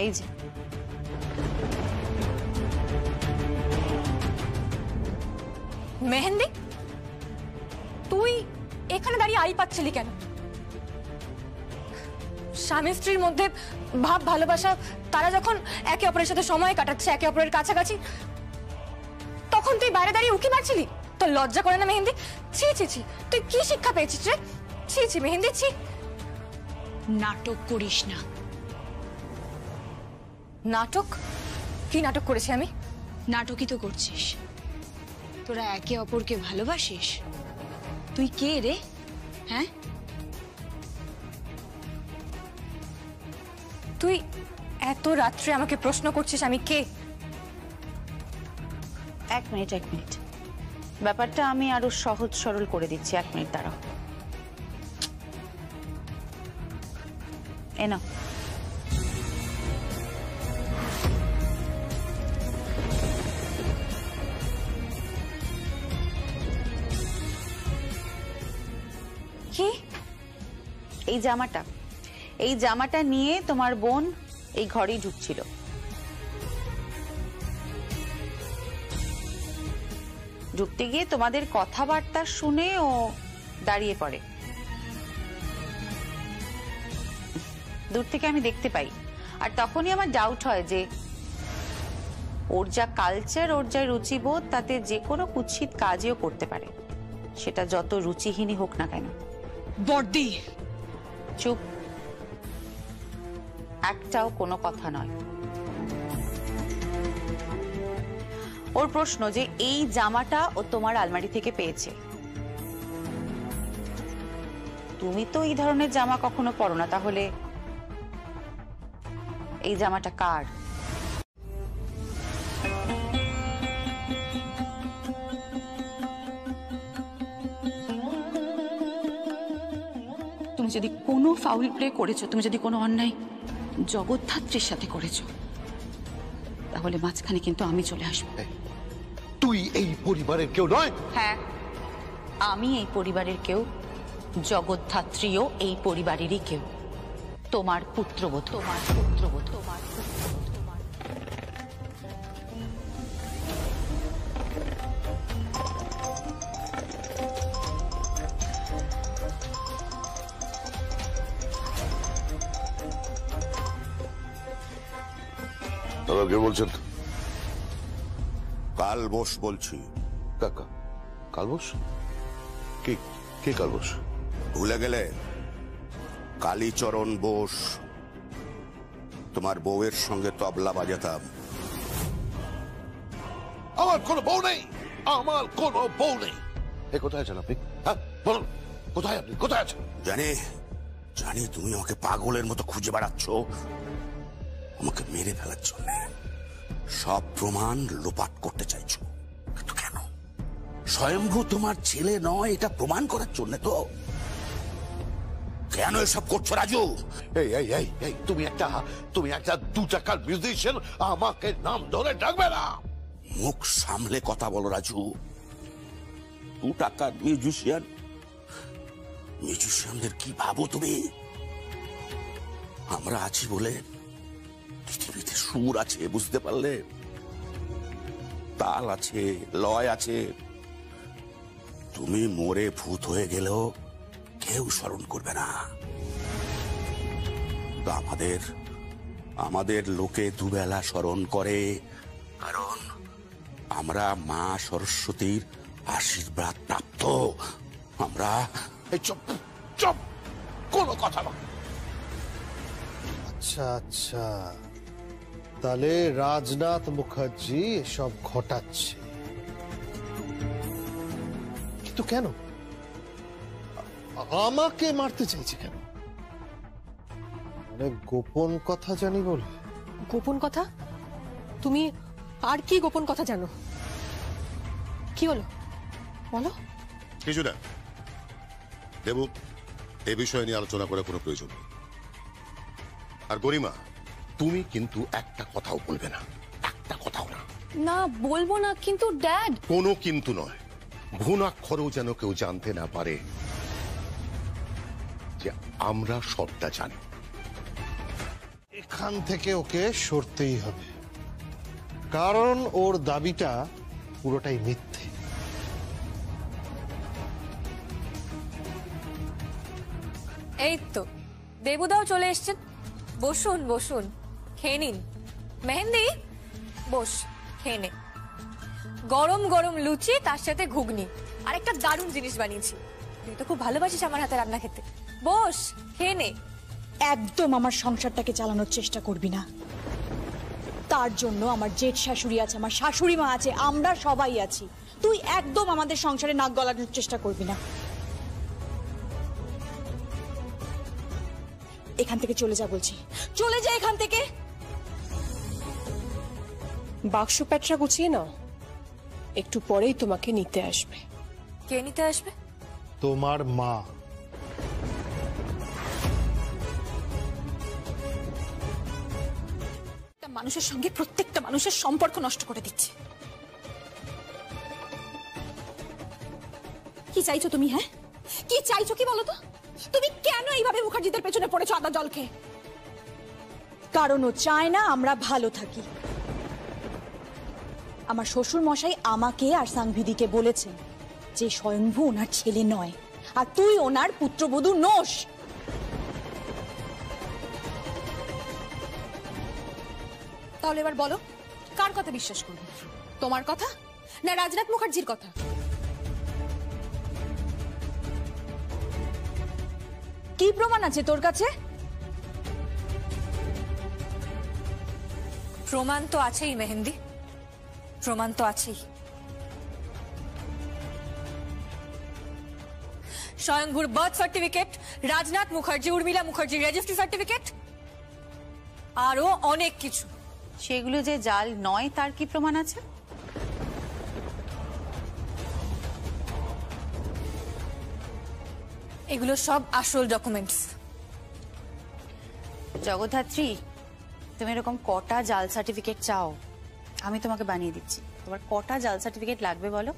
Speaker 18: এই যে
Speaker 8: মেহেন্দি, তুই এখানে দাঁড়িয়ে আড়ি পাচ্ছিলি কেন? স্বামী স্ত্রীর মধ্যে ভাব ভালোবাসা, তারা যখন একে অপরের সাথে সময় কাটাচ্ছে, একে অপরের কাছাকাছি, তখন তুই বাইরে দাঁড়িয়ে উকি মারছিলি? তোর লজ্জা করে না মেহেন্দি? ছি ছি ছি, তুই কি শিক্ষা পেয়েছিস রে? ছি ছি মেহেন্দি, ছি।
Speaker 14: নাটক করিস না।
Speaker 8: নাটক? কি নাটক করেছি আমি?
Speaker 14: নাটকই তো করছিস। তোরা একে অপরকে ভালোবাসিস? তুই কে রে? হ্যাঁ,
Speaker 8: তুই এত রাত্রে আমাকে প্রশ্ন করছিস আমি কে?
Speaker 18: এক মিনিট, ব্যাপারটা আমি আরো সহজ সরল করে দিচ্ছি। 1 মিনিট দাঁড়াও। এ নাও।
Speaker 4: কি এই জামাটা নিয়ে তোমার বোন এই ঘরেই ঢুকছিল। ঢুকতে গিয়ে তোমাদের কথাবার্তা শুনে ও দাঁড়িয়ে পড়ে। দূর থেকে আমি দেখতে পাই, আর তখনই আমার ডাউট হয় যে ওর যা কালচার, ওর যা রুচিবোধ, তাতে যে কোনো কুৎসিত কাজও করতে পারে, সেটা যত রুচিহীনই হোক না কেন।
Speaker 10: বর্দি,
Speaker 4: চুপ, একটাও কোনো কথা নয়। ওর প্রশ্ন যে এই জামাটা ও তোমার আলমারি থেকে পেয়েছে। তুমি তো এই ধরনের জামা কখনো পরো না, তাহলে এই জামাটা কার?
Speaker 22: তুমি যদি কোনো ফাউল প্লে করেছো, তুমি যদি কোনো অন্যায় জগদ্ধাত্রীর সাথে করেছো, তাহলে মাঝখানে কিন্তু আমি চলে আসবো।
Speaker 9: তুই এই পরিবারের কেউ নয়?
Speaker 4: হ্যাঁ, আমি এই পরিবারের কেউ, জগদ্ধাত্রীও এই পরিবারেরই কেউ। তোমার পুত্রবধূ, তোমার পুত্রবধূ, তোমার
Speaker 16: দাদা কে বলছেন? কাল বোস বলছি। কাকা কাল বোস? কে কে কাল বোস? ভুলে গেলে? কালীচরণ বোস, তোমার বউয়ের সঙ্গে তবলা বাজাতাম।
Speaker 9: আমার কোনো বউ নেই, আমার কোনো বউ নেই। এ কোথায় আছেন আপনি? হ্যাঁ বলুন, কোথায় আপনি, কোথায় আছেন?
Speaker 16: জানি জানি তুমি আমাকে পাগলের মতো খুঁজে বেড়াচ্ছ, আমাকে মেরে ফেলার জন্য, সব প্রমাণ লোপাট করতে চাইছো। কিন্তু কেন? স্বয়ম্ভু তোমার ছেলে নয় এটা প্রমাণ করার জন্য তো? কেন এসব করছো রাজু?
Speaker 9: এই এই এই এই তুমি একটা 2 টাকার মিউজিশিয়ান, আমাকে নাম ধরে ডাকবে না।
Speaker 16: মুখ সামলে কথা বলো রাজু। 2 টাকার মিউজিশিয়ান? মিউজিশিয়ানদের কি ভাবো তুমি? আমরা আছি বলে পৃথিবীতে সুর আছে, বুঝতে পারলে? তাল আছে, লয় আছে। তুমি মরে ভূত হয়ে গেলেও কেউ স্মরণ করবে না। তো আমাদের লোকে দুবেলা স্মরণ করে, কারণ আমরা মা সরস্বতীর আশীর্বাদ প্রাপ্ত। আমরা
Speaker 9: চুপ চুপ, কোনো কথা না। আচ্ছা আচ্ছা, তাহলে রাজনাথ মুখার্জি এসব ঘটাচ্ছে, কিন্তু কেন? আমাকে মারতে চাইছে কেন? মানে গোপন কথা জানি বলে?
Speaker 2: গোপন কথা? তুমি আর কি গোপন কথা জানো? কি হলো বলো।
Speaker 16: কিছু না দেবু, এ বিষয় নিয়ে আলোচনা করার কোনো প্রয়োজন নেই। আর গরিমা, তুমি কিন্তু একটা কথাও বলবে না, একটা কথাও না।
Speaker 2: না বলবো না, কিন্তু ড্যাড।
Speaker 16: কোনো কিন্তু নয়, ঘুণাক্ষরেও যেন কেউ জানতে না পারে যে আমরা সবটা জানি।
Speaker 9: এখান থেকে ওকে সরতেই হবে, কারণ ওর দাবিটা পুরোটাই মিথ্যে।
Speaker 8: এই তো দেবুদাও চলে এসছেন। বসুন বসুন, খেয়ে নিন। মেহেন্দি বস, খেয়ে নে। গরম গরম লুচি, তার সাথে ঘুগনি, আর একটা দারুণ জিনিস বানিয়েছি। তুই তো খুব ভালোবাসিস আমার হাতে রান্না খেতে। বস, খেয়ে নে।
Speaker 14: একদম আমার সংসারটাকে চালানোর চেষ্টা করবি না। তার জন্য আমার জেঠ শাশুড়ি আছে, আমার শাশুড়ি মা আছে, আমরা সবাই আছি। তুই একদম আমাদের সংসারে নাক গলানোর চেষ্টা করবি না। এখান থেকে চলে যা বলছি, চলে যা এখান থেকে।
Speaker 10: বাক্স প্যাটরা গুছিয়ে নাও, একটু পরেই তোমাকে নিতে আসবে।
Speaker 8: কে নিতে আসবে?
Speaker 9: তোমার মা।
Speaker 14: মানুষের সঙ্গে প্রত্যেকটা মানুষের সম্পর্ক নষ্ট করে দিচ্ছে। কি চাইছো তুমি? হ্যাঁ, কি চাইছো কি বলো তো? তুমি কেন এইভাবে মুখার্জিদের পেছনে পড়েছো আদা জল খেয়ে? কারণ ও চায় না আমরা ভালো থাকি। আমার শ্বশুর মশাই আমাকে আর সাংভিদিকে বলেছেন যে স্বয়ংভু ওনার ছেলে নয়, আর তুই ওনার পুত্রবধূ নোস। তাহলে এবার বলো, কার কথা বিশ্বাস করবে? তোমার কথা না রাজনাথ মুখার্জির কথা? কি প্রমাণ আছে তোর কাছে?
Speaker 8: প্রমাণ তো আছেই মেহেন্দি, প্রমাণ তো আছেই। স্বয়ংভূর বার্থ সার্টিফিকেট, রাজনাথ মুখার্জি উর্মিলা মুখার্জির রেজিস্ট্রি সার্টিফিকেট, আরো অনেক কিছু।
Speaker 4: সেগুলো যে জাল নয় তার কি প্রমাণ আছে?
Speaker 8: এগুলো সব আসল ডকুমেন্টস।
Speaker 4: জগদ্ধাত্রী, তুমি এরকম কটা জাল সার্টিফিকেট চাও? আমি তোমাকে বানিয়ে দিচ্ছি। তোমার কটা জাল সার্টিফিকেট লাগবে বলো?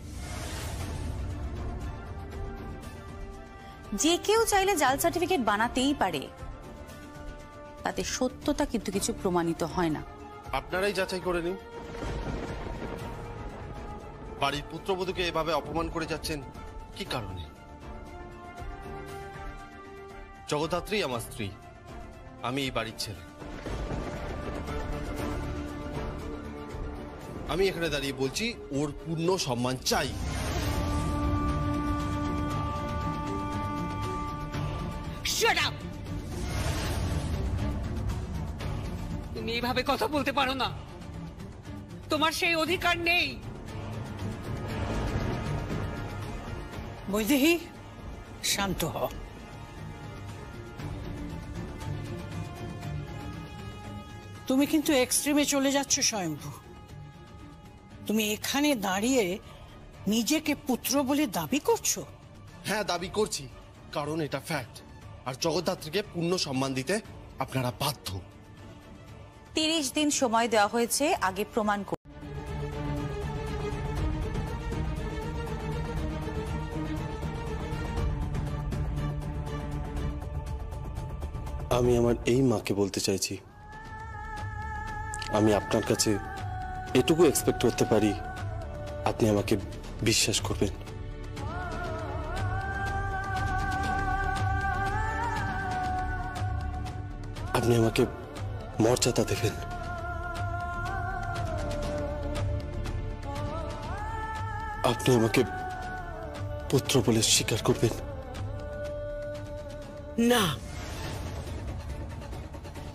Speaker 4: যে কেউ চাইলে জাল সার্টিফিকেট বানাতেই পারে, তাতে সত্যতা কিন্তু কিছু প্রমাণিত হয় না।
Speaker 7: আপনারাই যাচাই করে নিন। বাড়ির পুত্রবধূকে এভাবে অপমান করে যাচ্ছেন কি কারণে? জগদ্ধাত্রী আমার স্ত্রী, আমি এই বাড়ির ছেলে। আমি এখানে দাঁড়িয়ে বলছি ওর পূর্ণ সম্মান চাই।
Speaker 1: তুমি এইভাবে কথা বলতে পারো না, তোমার সেই অধিকার নেই।
Speaker 11: বৈদেহী, শান্ত হ। তুমি কিন্তু এক্সট্রিমে চলে যাচ্ছ স্বয়ংভু। তুমি এখানে দাঁড়িয়ে নিজেকে পুত্র বলে দাবি করছো?
Speaker 7: হ্যাঁ, দাবি করছি, কারণ এটা ফ্যাক্ট। আর জগদ্ধাত্রীকে পূর্ণ সম্মান দিতে আপনারা বাধ্য।
Speaker 4: 30 দিন সময় দেওয়া হয়েছে, আগে প্রমাণ করুন।
Speaker 6: আমি আমার এই মাকে বলতে চাইছি, আমি আপনার কাছে এটুকু এক্সপেক্ট করতে পারি, আপনি আমাকে বিশ্বাস করবেন। আপনি আমাকে মর্যাদা দেবেন। আপনি আমাকে পুত্র বলে স্বীকার করবেন।
Speaker 1: না,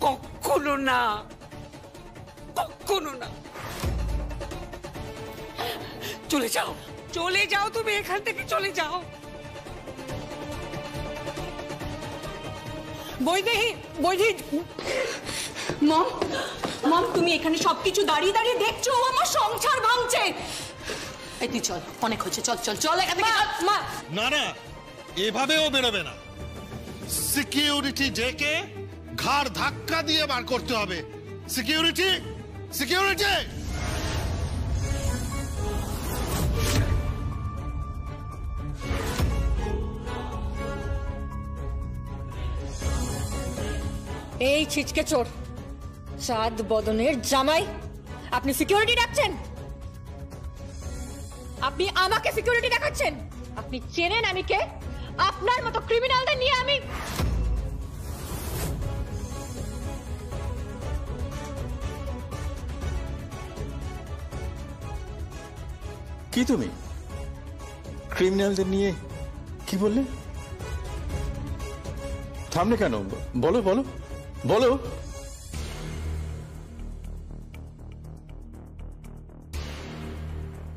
Speaker 1: কখনো না, কখনো না। চলে যাও, চলে যাও, তুমি এখান থেকে চলে যাও।
Speaker 11: বৈদেহী, বৈদেহী,
Speaker 14: মম, মম, তুমি এখানে সবকিছু দাঁড়িয়ে দাঁড়িয়ে দেখছো ও আমার সংসার ভাঙছে। এই তুই চল, অনেক হচ্ছে, চল চল চল এখান থেকে। মা,
Speaker 13: না না, এভাবেও বেরোবে না। সিকিউরিটি ডেকে ঘাড় ধাক্কা দিয়ে বার করতে হবে। Security, security.
Speaker 8: এই ছিচকে চোর, চাঁদ বদনের জামাই, আপনি সিকিউরিটি ডাকছেন? আপনি আমাকে সিকিউরিটি দেখাচ্ছেন? আপনি চেনেন আমি কে? আপনার মতো ক্রিমিনালদের নিয়ে আমি
Speaker 12: কি? তুমি ক্রিমিনালদের নিয়ে কি বললে? থামলে কেন? বলো বলো বলো।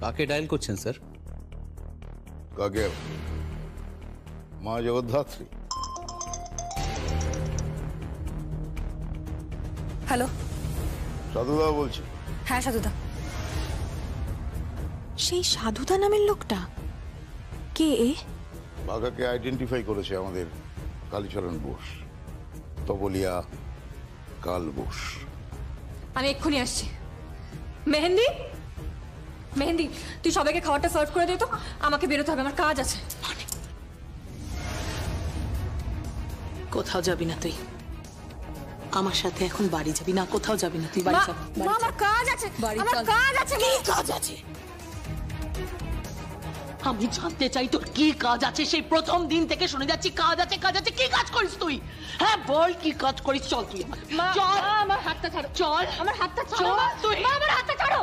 Speaker 17: কাকে ডায়াল করছেন স্যার?
Speaker 16: কাকে? মা জগদ্ধাত্রী।
Speaker 8: হ্যালো,
Speaker 16: সাধুদা বলছি।
Speaker 8: হ্যাঁ সাধুদা।
Speaker 14: সেই সাধুদা নামের লোকটা কে?
Speaker 16: বাঘাকে আইডেন্টিফাই করেছে আমাদের কালীচরণ বোস, তবলিয়া কাল বোস।
Speaker 8: আমি এক্ষুনি আসছি। মেহেন্দি, মেহেন্দি, তুই সবাইকে খাবারটা সার্ভ করে দে তো, আমাকে বেরোতে হবে, আমার কাজ আছে।
Speaker 11: কোথাও যাবি না তুই, আমার সাথে এখন বাড়ি যাবি না, কোথাও যাবি না তুই, বাড়ি চল।
Speaker 8: মা, আমার কাজ আছে, আমার কাজ আছে।
Speaker 11: কি কাজ আছে? আমি জানতে চাই তোর কি কাজ আছে। সেই প্রথম দিন থেকে শুনে যাচ্ছি কাজ আছে কাজ আছে। কি কাজ করিস তুই? হ্যাঁ বল, কি কাজ করিস? চল তুই, চল।
Speaker 8: আমার হাতটা ছাড়ো,
Speaker 11: চল,
Speaker 8: আমার হাতটা ছাড়ো
Speaker 11: তুই,
Speaker 8: আমার হাতটা ছাড়ো।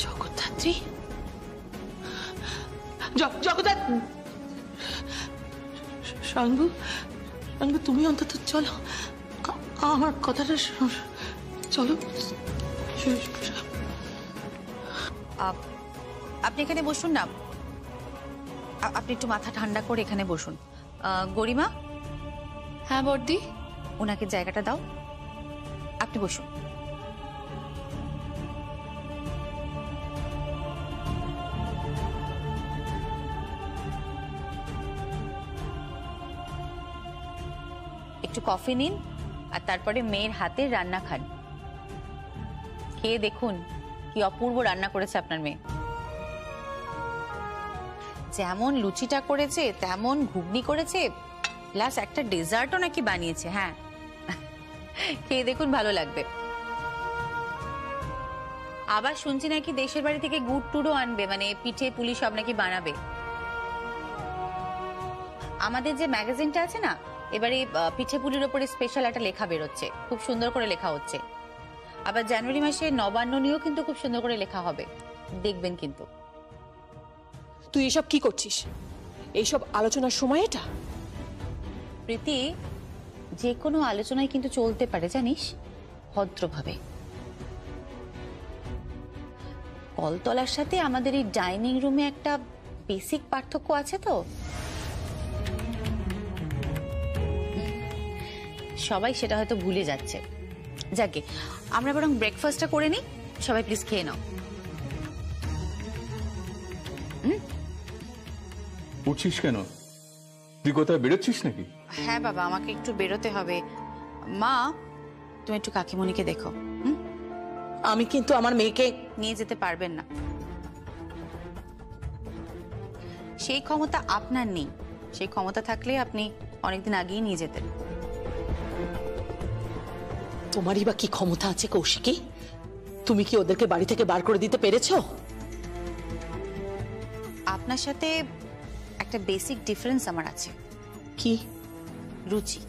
Speaker 11: জগদ্ধাত্রী, জগদ্ধাত্রী, শাঙ্গু, শাঙ্গু তুমি অন্তত চলো, আমার কথাটা চলো।
Speaker 4: আপনি এখানে বসুন না, আপনি একটু মাথা ঠান্ডা করে এখানে বসুন। গরিমা।
Speaker 14: হ্যাঁ বর্দি।
Speaker 4: ওনাকে জায়গাটা দাও, আপনি বসুন। একটু কফি নিন আর তারপরে মেয়ের হাতে রান্না খান। খেয়ে দেখুন কি অপূর্ব রান্না করেছে আপনার মেয়ে। যেমন লুচিটা করেছে তেমন ঘুগনি করেছে, প্লাস একটা ডেজার্টও নাকি বানিয়েছে। হ্যাঁ, খেয়ে দেখুন, ভালো লাগবে। আবার শুনছি নাকি দেশের বাড়ি থেকে গুড় টুড়ও আনবে, মানে পিঠে পুলি সব নাকি বানাবে। আমাদের যে ম্যাগাজিনটা আছে না, এবারে পিঠে পুলির ওপরে স্পেশাল একটা লেখা বেরোচ্ছে, খুব সুন্দর করে লেখা হচ্ছে। আবার জানুয়ারি মাসে নবান্ন নিয়েও কিন্তু খুব সুন্দর করে লেখা হবে, দেখবেন কিন্তু।
Speaker 10: তুই এসব কি করছিস? এইসব আলোচনার সময় এটা?
Speaker 4: প্রীতি, যে কোনো আলোচনায় কিন্তু চলতে পারে জানিস, ভদ্রভাবে। কলতলার সাথে আমাদের এই ডাইনিং রুমে একটা বেসিক পার্থক্য আছে তো, সবাই সেটা হয়তো ভুলে যাচ্ছে। যাকে আমরা বরং ব্রেকফাস্টটা করে নিই, সবাই প্লিজ খেয়ে নাও।
Speaker 3: উঠছিস কেন? তুই কোথায় বেরোচ্ছিস নাকি?
Speaker 4: হ্যাঁ বাবা, আমাকে একটু বেরোতে হবে। মা, তুমি একটু কাকিমণিকে দেখো।
Speaker 11: আমি কিন্তু আমার মেয়েকে
Speaker 4: নিয়ে যেতে পারবেন না, সেই ক্ষমতা আপনার নেই। সেই ক্ষমতা থাকলে আপনি অনেকদিন আগেই নিয়ে যেতেন।
Speaker 11: তোমারই বা কি ক্ষমতা আছে কৌশিকী? তুমি কি ওদেরকে বাড়ি থেকে বার করে দিতে পেরেছো?
Speaker 4: আপনার সাথে একটা বেসিক ডিফারেন্স আমার আছে।
Speaker 11: কি?
Speaker 4: রুচি।